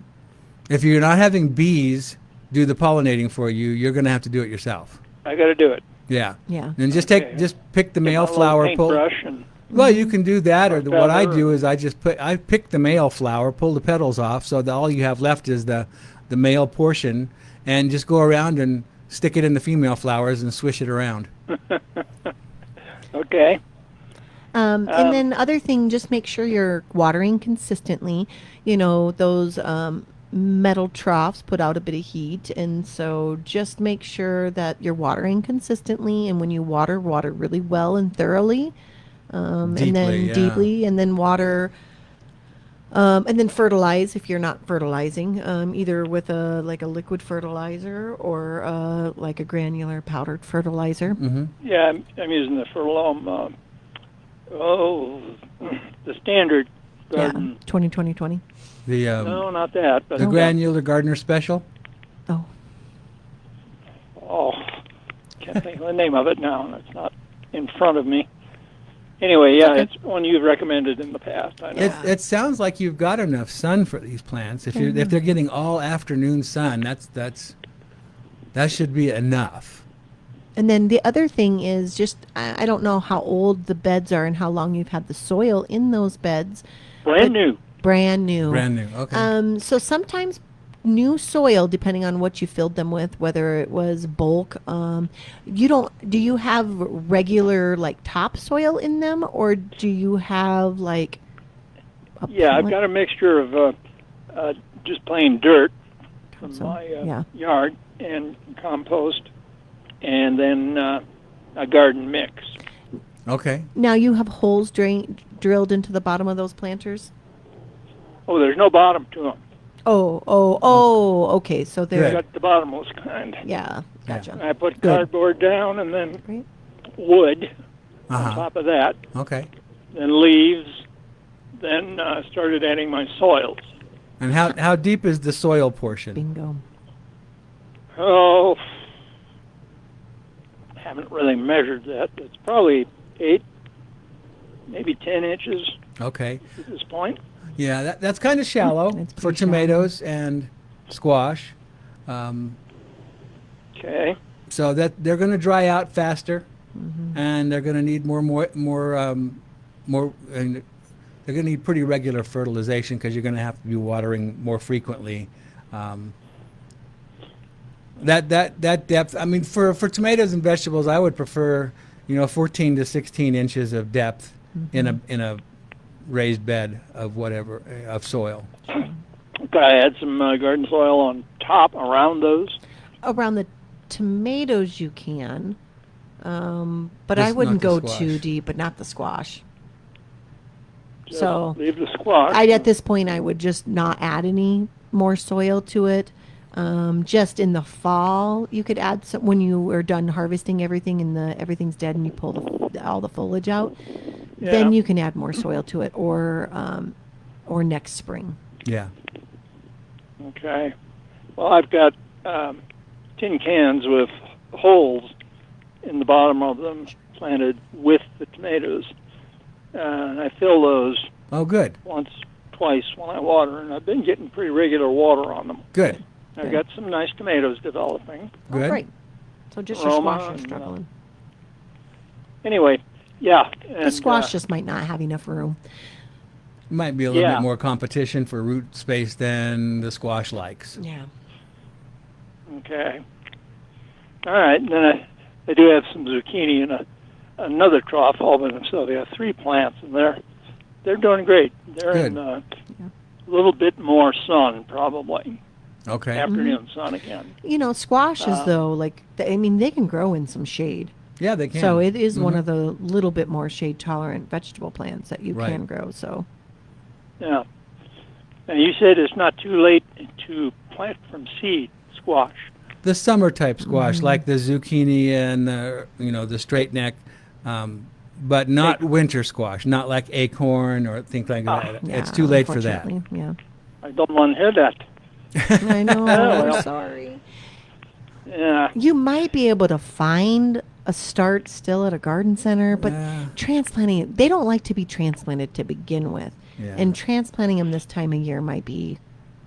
if you're not having bees do the pollinating for you, you're going to have to do it yourself. I got to do it. Yeah. Yeah. And just pick the male Get my flower, little paintbrush and well, you can do that, or what I feather. do is I pick the male flower, pull the petals off, so that all you have left is the male portion, and just go around and stick it in the female flowers and swish it around. Okay. And then other thing, just make sure you're watering consistently. You know, those metal troughs put out a bit of heat, and so just make sure that you're watering consistently, and when you water really well and thoroughly, and then deeply, and then water, and then fertilize if you're not fertilizing, either with a liquid fertilizer or like a granular powdered fertilizer. Mm-hmm. Yeah, I'm using the Fertilome. The standard garden. 20. The No, not that. But the granular gardener special. Can't think of the name of it now. It's not in front of me. Anyway, yeah, it's one you've recommended in the past. I know. It sounds like you've got enough sun for these plants. If they're getting all afternoon sun, that should be enough. And then the other thing is just, I don't know how old the beds are and how long you've had the soil in those beds. Brand new. Brand new. Okay. So sometimes new soil, depending on what you filled them with, whether it was bulk, do you have regular like topsoil in them, or do you have like? I've got a mixture of just plain dirt from my yard and compost, and then a garden mix. Okay. Now you have holes drilled into the bottom of those planters? Oh, there's no bottom to them. Okay. So they're got the bottomless kind. Yeah, gotcha. And I put cardboard down and then wood on top of that. Okay. Then leaves. Then started adding my soils. And how deep is the soil portion? Bingo. Oh, haven't really measured that. It's probably 8, maybe 10 inches. Okay. At this point. Yeah, that's kind of shallow for tomatoes and squash. Okay. So that they're going to dry out faster, and they're going to need more, and they're going to need pretty regular fertilization because you're going to have to be watering more frequently. That depth. I mean, for tomatoes and vegetables, I would prefer 14 to 16 inches of depth in a raised bed of soil. Okay, I add some garden soil on top around those. Around the tomatoes you can, but Just I wouldn't not the go squash. too deep, but not the squash. Just So leave the squash. at this point, I would just not add any more soil to it. Just in the fall, you could add some when you are done harvesting everything and everything's dead and you pull all the foliage out. Yeah. Then you can add more soil to it, or next spring. Yeah. Okay. Well, I've got tin cans with holes in the bottom of them planted with the tomatoes. And I fill those Oh, good. twice when I water, and I've been getting pretty regular water on them. Good. I've got some nice tomatoes developing. Good. Great. So just your Roma squash are and, struggling. Anyway, yeah. The And, squash just might not have enough room. Might be a little Yeah. bit more competition for root space than the squash likes. Yeah. Okay. All right. And then I do have some zucchini in another trough all by themselves. They have 3 plants, and they're doing great. They're Good. in a little bit more sun, probably. Okay. Afternoon sun again. Squashes though, they can grow in some shade. Yeah, they can. So it is one Mhm. of the little bit more shade tolerant vegetable plants that you Right. can grow. So Yeah. And you said it's not too late to plant from seed squash. The summer type squash, like the zucchini and the straight neck, but not winter squash, not like acorn or things like that. It's too late for that. unfortunately, Yeah. I don't want to hear that. I know. Oh, well. I'm sorry. Yeah. You might be able to find a start still at a garden center, but transplanting, they don't like to be transplanted to begin with. Yeah. And transplanting them this time of year might be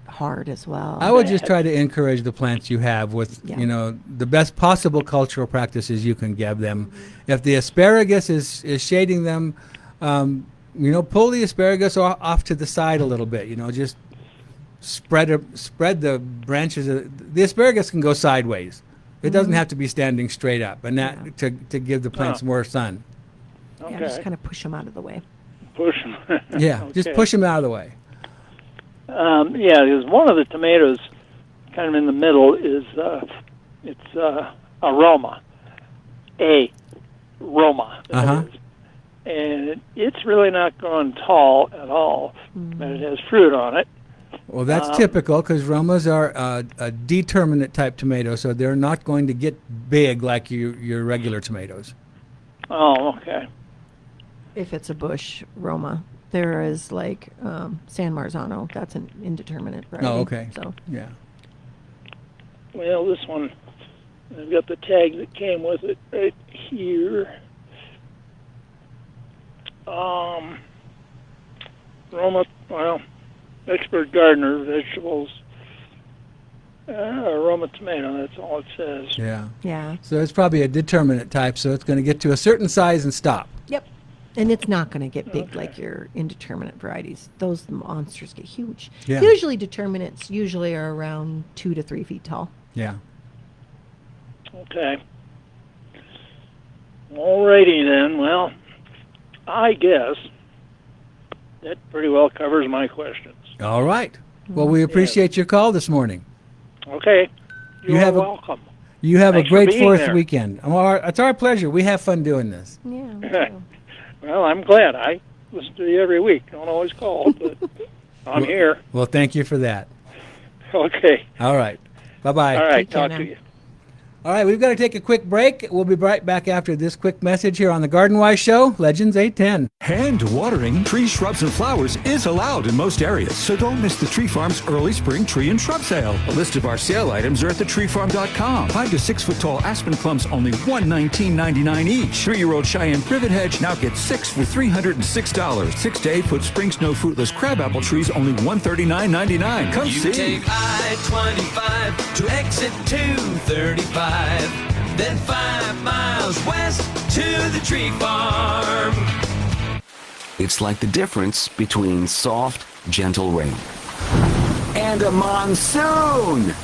hard as well. I would just try to encourage the plants you have with, Yeah. you know, the best possible cultural practices you can give them. If the asparagus is shading them, you know, pull the asparagus off to the side a little bit. You know, just spread the branches. The asparagus can go sideways. It doesn't have to be standing straight up, and that to give the plants more sun. Okay. Yeah, just kind of push them out of the way. Push them. Yeah, just push them out of the way. Yeah, because one of the tomatoes, kind of in the middle, is it's aroma, Roma, and it's really not growing tall at all, but it has fruit on it. Well, that's typical because Romas are a determinate type tomato, so they're not going to get big like your regular tomatoes. Oh, okay. If it's a bush Roma, there is like San Marzano. That's an indeterminate variety. Oh, okay. So yeah. Well, this one, I've got the tag that came with it right here. Roma, well, expert gardener, vegetables, Roma tomato, that's all it says. Yeah. Yeah. So it's probably a determinate type, so it's going to get to a certain size and stop. Yep. And it's not going to get big like your indeterminate varieties. Those monsters get huge. Yeah. Usually determinates usually are around 2 to 3 feet tall. Yeah. Okay. Alrighty then. Well, I guess that pretty well covers my questions. All right. Well, we appreciate your call this morning. Okay. You're welcome. You have Thanks a great for being 4th there. weekend. It's our pleasure. We have fun doing this. Yeah. Well, I'm glad. I listen to you every week. Don't always call, but I'm here. Well, thank you for that. Okay. All right. Bye-bye. All right. Talk to you. All right, we've got to take a quick break. We'll be right back after this quick message here on the GardenWise Show, Legends 810. Hand watering trees, shrubs, and flowers is allowed in most areas, so don't miss the Tree Farm's early spring tree and shrub sale. A list of our sale items are at thetreefarm.com. 5 to 6 foot tall aspen clumps only $119.99 each. 3-year-old Cheyenne privet hedge now gets 6 for $306. 6 to 8 foot spring snow fruitless crabapple trees only $139.99. Come You see. take I-25 to exit 235, then 5 miles west to the tree farm. It's like the difference between soft, gentle rain and a monsoon.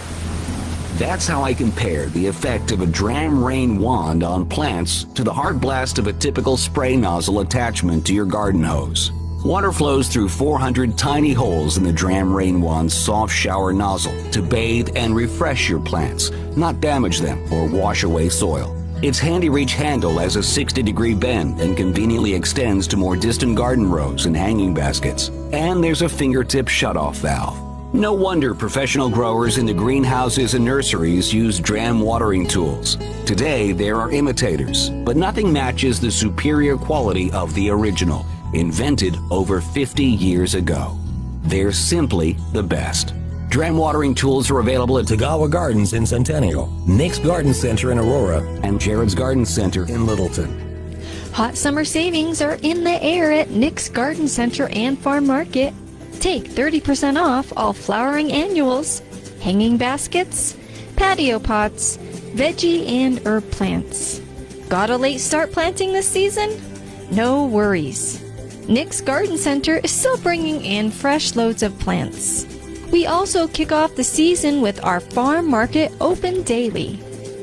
That's how I compare the effect of a dram rain wand on plants to the hard blast of a typical spray nozzle attachment to your garden hose. Water flows through 400 tiny holes in the dram rain wand's soft shower nozzle to bathe and refresh your plants, not damage them or wash away soil. Its handy reach handle has a 60-degree bend and conveniently extends to more distant garden rows and hanging baskets. And there's a fingertip shutoff valve. No wonder professional growers in the greenhouses and nurseries use dram watering tools. Today, there are imitators, but nothing matches the superior quality of the original, invented over 50 years ago. They're simply the best. Dram watering tools are available at Tagawa Gardens in Centennial, Nick's Garden Center in Aurora, and Jared's Garden Center in Littleton. Hot summer savings are in the air at Nick's Garden Center and Farm Market. Take 30% off all flowering annuals, hanging baskets, patio pots, veggie and herb plants. Got a late start planting this season? No worries. Nick's Garden Center is still bringing in fresh loads of plants. We also kick off the season with our farm market open daily.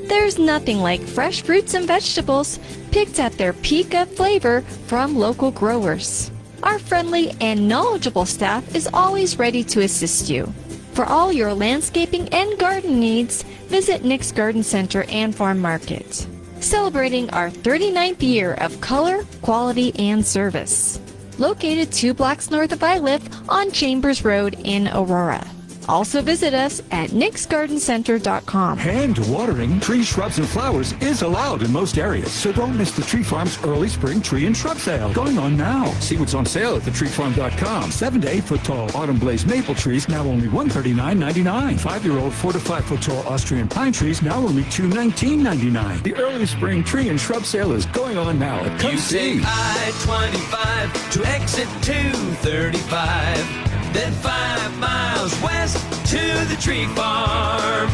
There's nothing like fresh fruits and vegetables picked at their peak of flavor from local growers. Our friendly and knowledgeable staff is always ready to assist you. For all your landscaping and garden needs, visit Nick's Garden Center and Farm Market. Celebrating our 39th year of color, quality, and service. Located 2 blocks north of Iliff on Chambers Road in Aurora. Also visit us at nicksgardencenter.com. Hand watering trees, shrubs, and flowers is allowed in most areas, so don't miss the Tree Farm's early spring tree and shrub sale going on now. See what's on sale at thetreefarm.com. 7 to 8 foot tall autumn blaze maple trees now only $139.99. 5-year-old 4 to 5 foot tall Austrian pine trees now only $219.99. The early spring tree and shrub sale is going on now at You take I-25 to exit 235, then 5 miles west to the tree farm.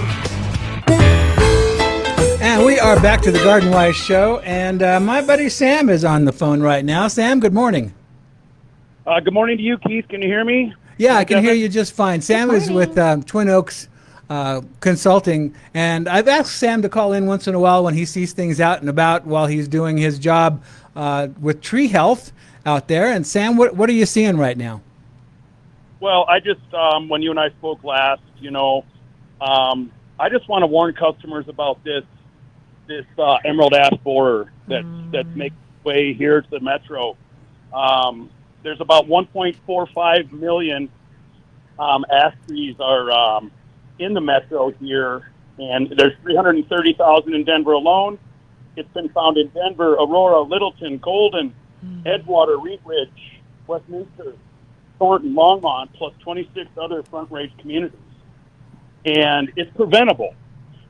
And we are back to the Garden Wise Show, and my buddy Sam is on the phone right now. Sam, good morning. Good morning to you, Keith. Can you hear me? Yeah, I can hear you just fine. Sam is with Twin Oaks Consulting, and I've asked Sam to call in once in a while when he sees things out and about while he's doing his job with tree health out there. And Sam, what are you seeing right now? Well, I just, when you and I spoke last, I just want to warn customers about this emerald ash borer that's making its way here to the metro. There's about 1.45 million ash trees are in the metro here, and there's 330,000 in Denver alone. It's been found in Denver, Aurora, Littleton, Golden, Edgewater, Wheat Ridge, Westminster, Thornton, Longmont, plus 26 other front-range communities. And it's preventable.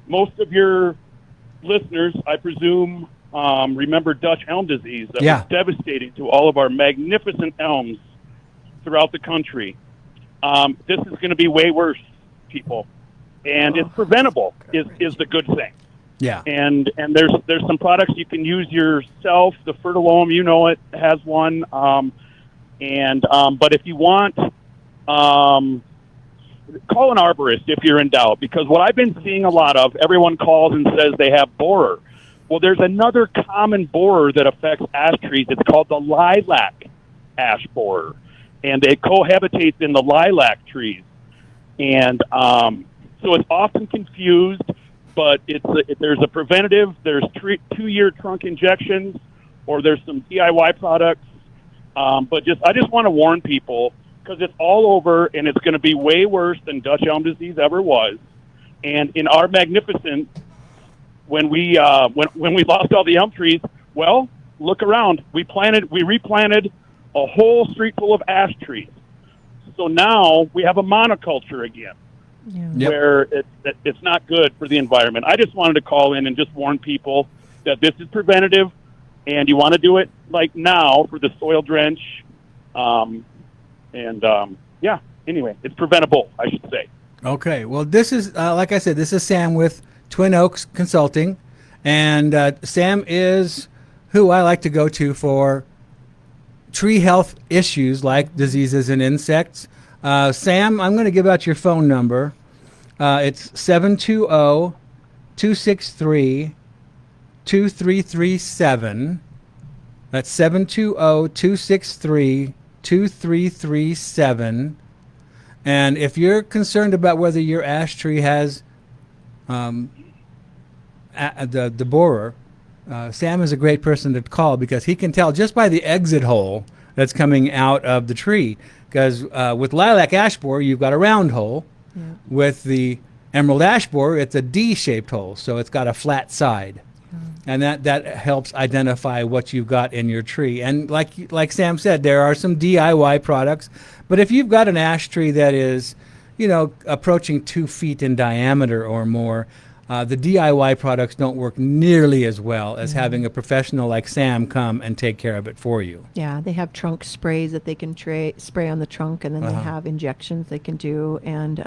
Most of your listeners, I presume, remember Dutch elm disease that was devastating to all of our magnificent elms throughout the country. This is going to be way worse, people. And it's preventable is the good thing. Yeah. And there's some products you can use yourself. The Fertilome, it has one. But if you want, call an arborist if you're in doubt, because what I've been seeing a lot of, everyone calls and says they have borer. Well, there's another common borer that affects ash trees. It's called the lilac ash borer, and it cohabitates in the lilac trees. And so it's often confused, but there's a preventative. There's 2-year trunk injections, or there's some DIY products. But I just want to warn people, because it's all over, and it's going to be way worse than Dutch elm disease ever was. And in our magnificence, when we lost all the elm trees, well, look around. We replanted a whole street full of ash trees. So now we have a monoculture again, where it's not good for the environment. I just wanted to call in and just warn people that this is preventative, and you want to do it like now for the soil drench. Anyway, it's preventable, I should say. Okay. Well, this is, like I said, this is Sam with Twin Oaks Consulting. And Sam is who I like to go to for tree health issues like diseases and insects. Sam, I'm going to give out your phone number. It's 720-263-2337. That's 720-263-2337. And if you're concerned about whether your ash tree has the borer, Sam is a great person to call, because he can tell just by the exit hole that's coming out of the tree. Because with lilac ash borer, you've got a round hole. Yeah. With the emerald ash borer, it's a D-shaped hole, so it's got a flat side. And that helps identify what you've got in your tree. And like Sam said, there are some DIY products. But if you've got an ash tree that is, approaching 2 feet in diameter or more, the DIY products don't work nearly as well as having a professional like Sam come and take care of it for you. Yeah, they have trunk sprays that they can spray on the trunk, and then they have injections they can do. And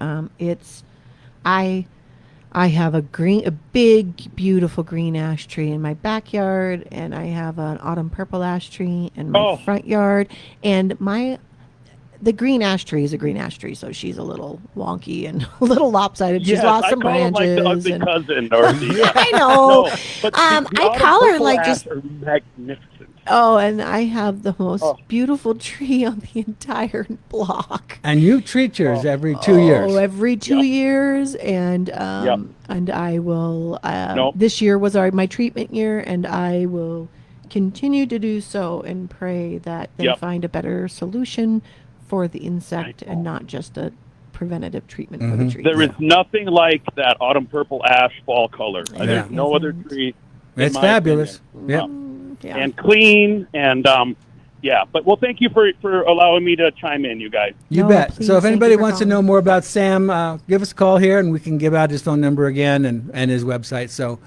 I have a big, beautiful green ash tree in my backyard, and I have an autumn purple ash tree in my front yard. And the green ash tree is a green ash tree, so she's a little wonky and a little lopsided. She's lost some branches. Like the ugly cousin, or I know. No, but I call her like just magnificent. Oh, and I have the most beautiful tree on the entire block. And you treat yours every 2 years. Oh, every 2 years, and I will. This year was my treatment year, and I will continue to do so and pray that they find a better solution for the insect and not just a preventative treatment for the tree. There is nothing like that autumn purple ash fall color. There's no other tree. It's fabulous. Yeah. And clean, and but thank you for allowing me to chime in, you guys. You bet. Please, so if anybody wants to know more about Sam, give us a call here, and we can give out his phone number again and his website. So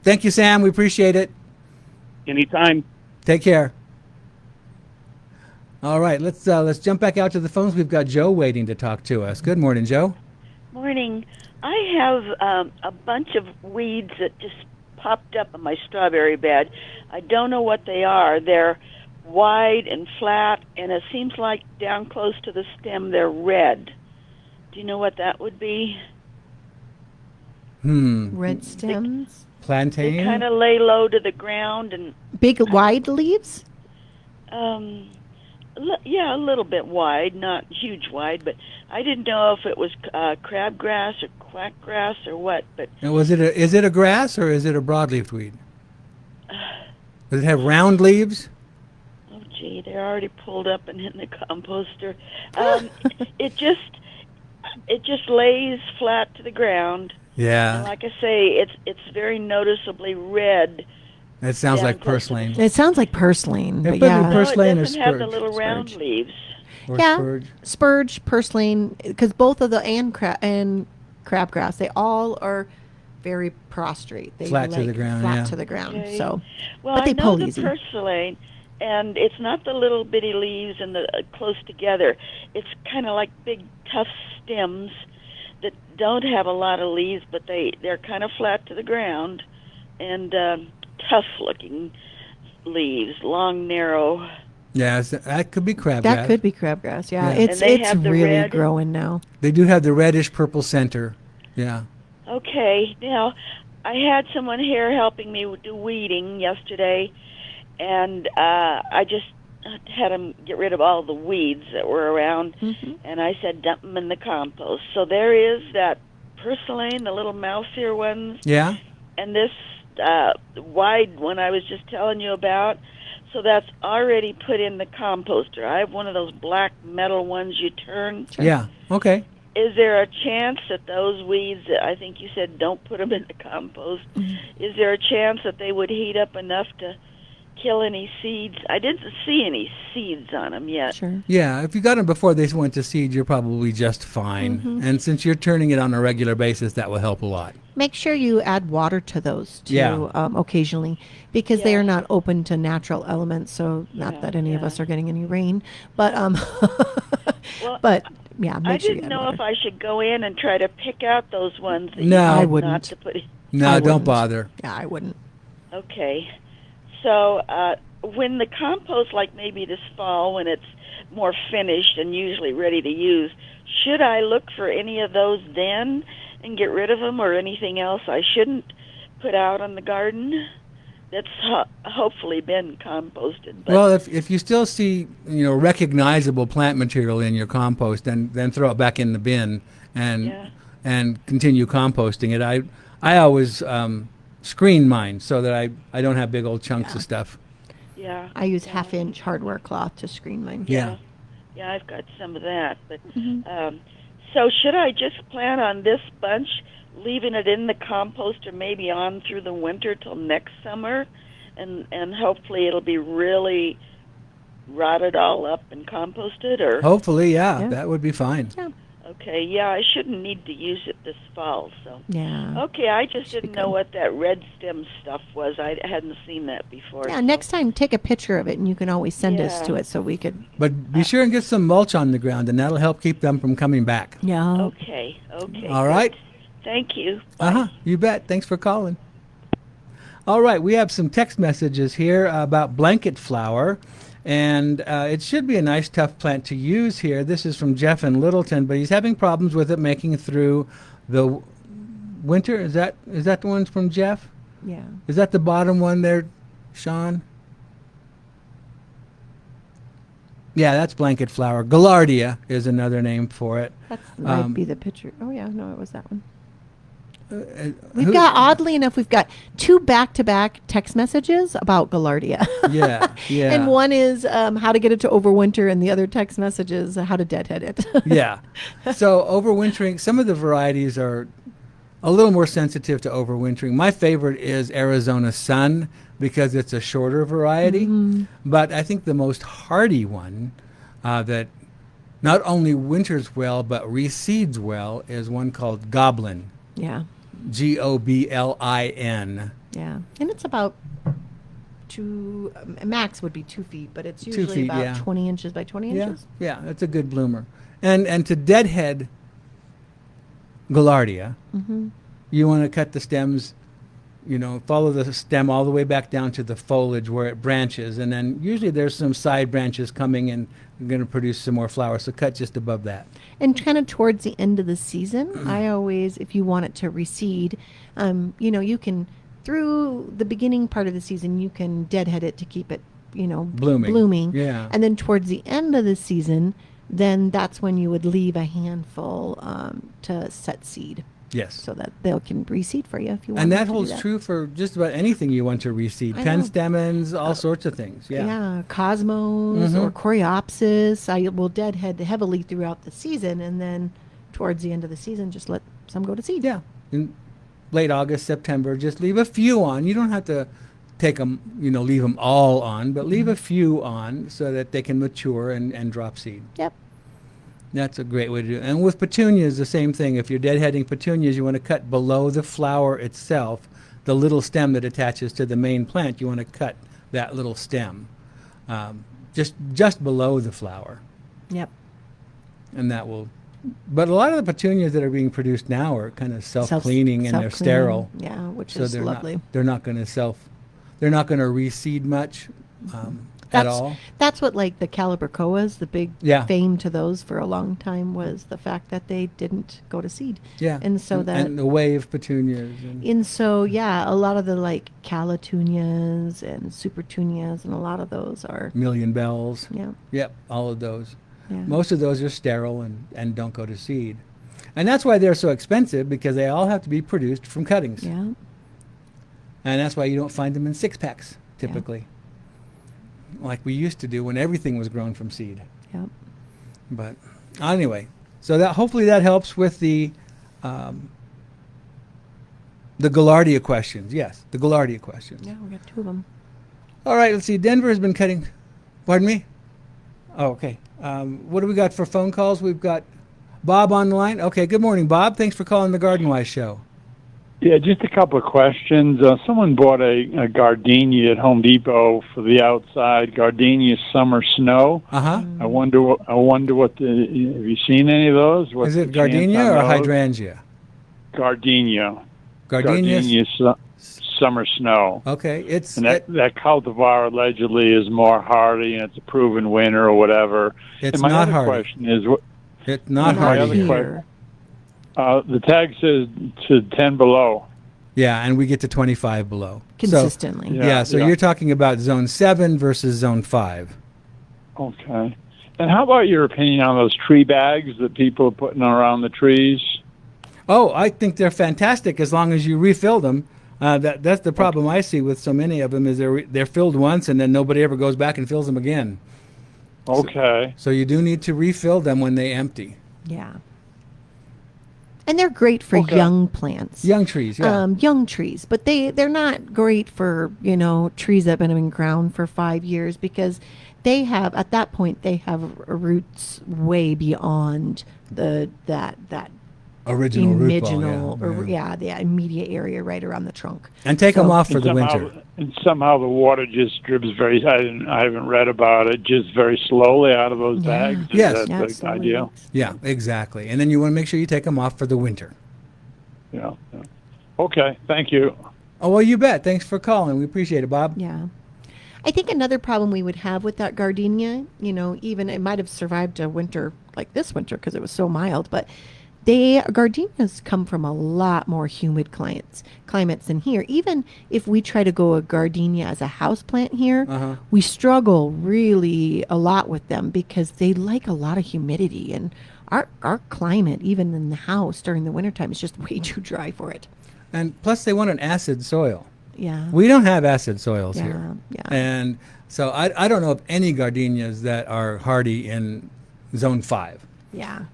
thank you, Sam. We appreciate it. Anytime. Take care. All right, let's jump back out to the phones. We've got Joe waiting to talk to us. Good morning, Joe. Morning. I have a bunch of weeds that just popped up in my strawberry bed. I don't know what they are. They're wide and flat, and it seems like down close to the stem they're red. Do you know what that would be? Red stems? Plantain? They kind of lay low to the ground and Big, wide leaves? yeah, a little bit wide, not huge wide, but I didn't know if it was crabgrass or quackgrass or what. But And is it a grass or is it a broadleaf weed? Does it have round leaves? oh, gee, they're already pulled up and in the composter. It just lays flat to the ground. Yeah. And like I say, it's very noticeably red. That sounds down like close to the purslane. It sounds like purslane, Yeah, but but yeah. purslane No, or it doesn't have the spurge. little round leaves. Or Yeah, spurge. spurge, purslane, because both of the and crabgrass, they all are very prostrate. They Flat to lay the ground, flat yeah. to the ground. Okay. So, Well, but they I know pull the easy. purslane, and it's not the little bitty leaves and the close together. It's kind of like big, tough stems that don't have a lot of leaves, but they're kind of flat to the ground and tough-looking leaves, long, narrow. Yeah, that could be crabgrass. That could be crabgrass. Yeah, Yeah. it's And they it's have the really red. growing now. They do have the reddish purple center. Yeah. Okay, now I had someone here helping me do weeding yesterday, and I just had them get rid of all the weeds that were around, and I said dump them in the compost. So there is that purslane, the little mouse ear ones, Yeah. and this wide one I was just telling you about. So that's already put in the composter. I have one of those black metal ones you turn. Yeah. Okay. Is there a chance that those weeds, that I think you said don't put them in the compost, is there a chance that they would heat up enough to kill any seeds? I didn't see any seeds on them yet. Sure. Yeah, if you got them before they went to seed, you're probably just fine. Mhm. And since you're turning it on a regular basis, that will help a lot. Make sure you add water to those too, Yeah. occasionally, because they are not open to natural elements. So not that any of us are getting any rain, but but yeah, I make sure you didn't add know water. if I should go in and try to pick out those ones that No. you I said wouldn't. not to put in. No, don't bother. Yeah, I wouldn't. Okay. So when the compost, like maybe this fall, when it's more finished and usually ready to use, should I look for any of those then and get rid of them, or anything else I shouldn't put out on the garden that's hopefully been composted? But Well, if you still see recognizable plant material in your compost, then throw it back in the bin and continue composting it. I always screen mine so that I don't have big old chunks of stuff. yeah, I use half-inch hardware cloth to screen mine. Yeah. yeah, I've got some of that. But so should I just plan on this bunch, leaving it in the composter maybe on through the winter till next summer, and hopefully it'll be really rotted all up and composted? Or Hopefully, yeah, that would be fine. okay, yeah, I shouldn't need to use it this fall. So Yeah. okay, I just didn't know what that red stem stuff was. I hadn't seen that before. Yeah, so- next time take a picture of it, and you can always send us Yeah. to it so we could. But be sure and get some mulch on the ground, and that'll help keep them from coming back. Yeah. Okay. All right. Thank you. You bet. Thanks for calling. All right, we have some text messages here about blanket flower, and it should be a nice tough plant to use here. This is from Jeff in Littleton, but he's having problems with it making it through the winter. Is that the one from Jeff? Yeah. Is that the bottom one there, Sean? Yeah, that's blanket flower. Gaillardia is another name for it. That might be the picture. Oh yeah, no, it was that one. We've who- got, oddly enough, we've got 2 back-to-back text messages about Gaillardia. Yeah, yeah. And one is how to get it to overwinter, and the other text message is how to deadhead it. Yeah. So overwintering, some of the varieties are a little more sensitive to overwintering. My favorite is Arizona Sun because it's a shorter variety. But I think the most hardy one that not only winters well but reseeds well is one called Goblin. Yeah. Goblin. Yeah. And it's about max would be 2 feet, but it's 2 usually feet, about yeah. 20 inches by 20 inches. Yeah, it's a good bloomer. And to deadhead Gaillardia, you want to cut the stems, follow the stem all the way back down to the foliage where it branches, and then usually there's some side branches coming and going to produce some more flowers, so cut just above that. And kind of towards the end of the season, I always, if you want it to reseed, you can, through the beginning part of the season, you can deadhead it to keep it, blooming. Yeah. And then towards the end of the season, then that's when you would leave a handful to set seed. Yes. So that they can reseed for you if you want. And that to do holds true for just about anything you want to reseed. I know. Penstemons, all sorts of things. Yeah. Yeah, cosmos or coreopsis. I will deadhead heavily throughout the season, and then towards the end of the season, just let some go to seed. Yeah. In late August, September, just leave a few on. You don't have to take them, leave them all on, but leave a few on so that they can mature and drop seed. Yep. That's a great way to do it. And with petunias, the same thing. If you're deadheading petunias, you want to cut below the flower itself, the little stem that attaches to the main plant. You want to cut that little stem, just below the flower. Yep. And that will. But a lot of the petunias that are being produced now are kind of self-cleaning and they're sterile. Yeah, which so is they're lovely. They're not going to reseed much. At all. That's what like the Calibrachoas, the big fame to those for a long time was the fact that they didn't go to seed. Yeah. And so and the wave petunias. And so a lot of the like Calatunias and Supertunias and a lot of those are Million Bells. Yeah. Yep, all of those. Yeah. Most of those are sterile and don't go to seed. And that's why they're so expensive, because they all have to be produced from cuttings. Yeah. And that's why you don't find them in 6-packs typically. Like we used to do when everything was grown from seed. Yep. But anyway, so that hopefully that helps with the Gaillardia questions. Yes, the Gaillardia questions. Yeah, we got 2 of them. All right, let's see. Denver has been cutting. Pardon me? Oh, okay. What do we got for phone calls? We've got Bob on the line. Okay, good morning, Bob. Thanks for calling the GardenWise Show. Yeah, just a couple of questions. Someone bought a gardenia at Home Depot for the outside, Gardenia Summer Snow. Uh-huh. I wonder what have you seen any of those? What's Is it the chance gardenia on or those? hydrangea? Gardenia. Gardenia Summer Snow. Okay, and that cultivar allegedly is more hardy, and it's a proven winner or whatever. It's and my not other hardy. question is, it's not hardy here. The tag says to 10 below. Yeah, and we get to 25 below. Consistently. So you're talking about zone 7 versus zone 5. Okay. And how about your opinion on those tree bags that people are putting around the trees? Oh, I think they're fantastic as long as you refill them. That's the problem I see with so many of them is they're filled once and then nobody ever goes back and fills them again. Okay. So you do need to refill them when they empty. Yeah. And they're great for young plants. Young trees, yeah. Young trees. But they're not great for, trees that have been in ground for 5 years because they have, at that point, they have roots way beyond that original root ball, the immediate area right around the trunk. And take them off for the winter. And somehow the water just drips I haven't read about it, just very slowly out of those bags. Yes. That's the idea. Yeah, exactly. And then you want to make sure you take them off for the winter. Yeah. Okay, thank you. Oh, well, you bet. Thanks for calling. We appreciate it, Bob. Yeah. I think another problem we would have with that gardenia, even it might have survived a winter like this winter because it was so mild, but gardenias come from a lot more humid climates than here. Even if we try to go a gardenia as a house plant here, we struggle really a lot with them because they like a lot of humidity, and our climate, even in the house during the wintertime, is just way too dry for it. And plus they want an acid soil. Yeah. We don't have acid soils here. Yeah. And so I don't know of any gardenias that are hardy in zone 5. Yeah.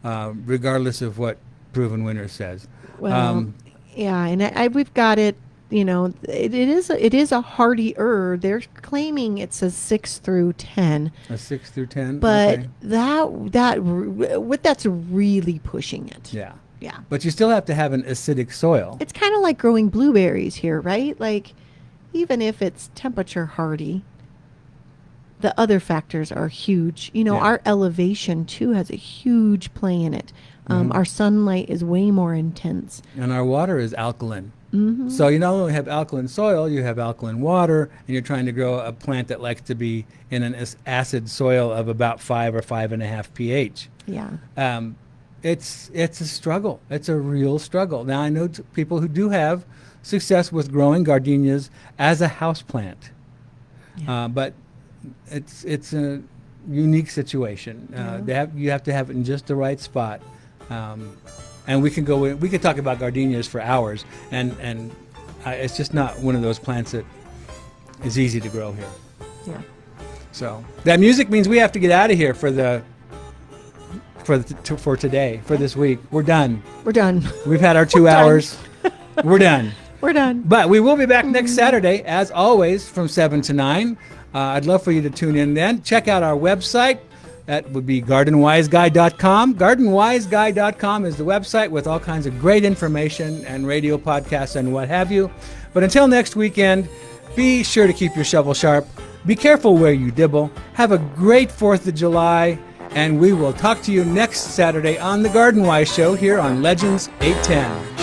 Regardless of what Proven Winner says. Well, and we've got it. It is a hardier. They're claiming it's a 6 through 10. A 6 through 10. But okay. that's really pushing it. Yeah. Yeah. But you still have to have an acidic soil. It's kind of like growing blueberries here, right? Like, even if it's temperature hardy, the other factors are huge. You know, Yeah. our elevation too has a huge play in it. Our sunlight is way more intense. And our water is alkaline. Mhm. So you not only have alkaline soil, you have alkaline water, and you're trying to grow a plant that likes to be in an acid soil of about 5 or 5.5 pH. Yeah. It's a struggle. It's a real struggle. Now I know people who do have success with growing gardenias as a house plant, but it's a unique situation. You have to have it in just the right spot. And we can go in, we could talk about gardenias for hours, and it's just not one of those plants that is easy to grow here. Yeah. So that music means we have to get out of here for today, for this week. We're done. We're done. We've had our 2 We're done. hours. We're done. We're done. But we will be back next Saturday, as always, from 7 to 9. I'd love for you to tune in then. Check out our website. That would be GardenWiseGuy.com. GardenWiseGuy.com is the website with all kinds of great information and radio podcasts and what have you. But until next weekend, be sure to keep your shovel sharp. Be careful where you dibble. Have a great 4th of July. And we will talk to you next Saturday on the Garden Wise Show here on Legends 810.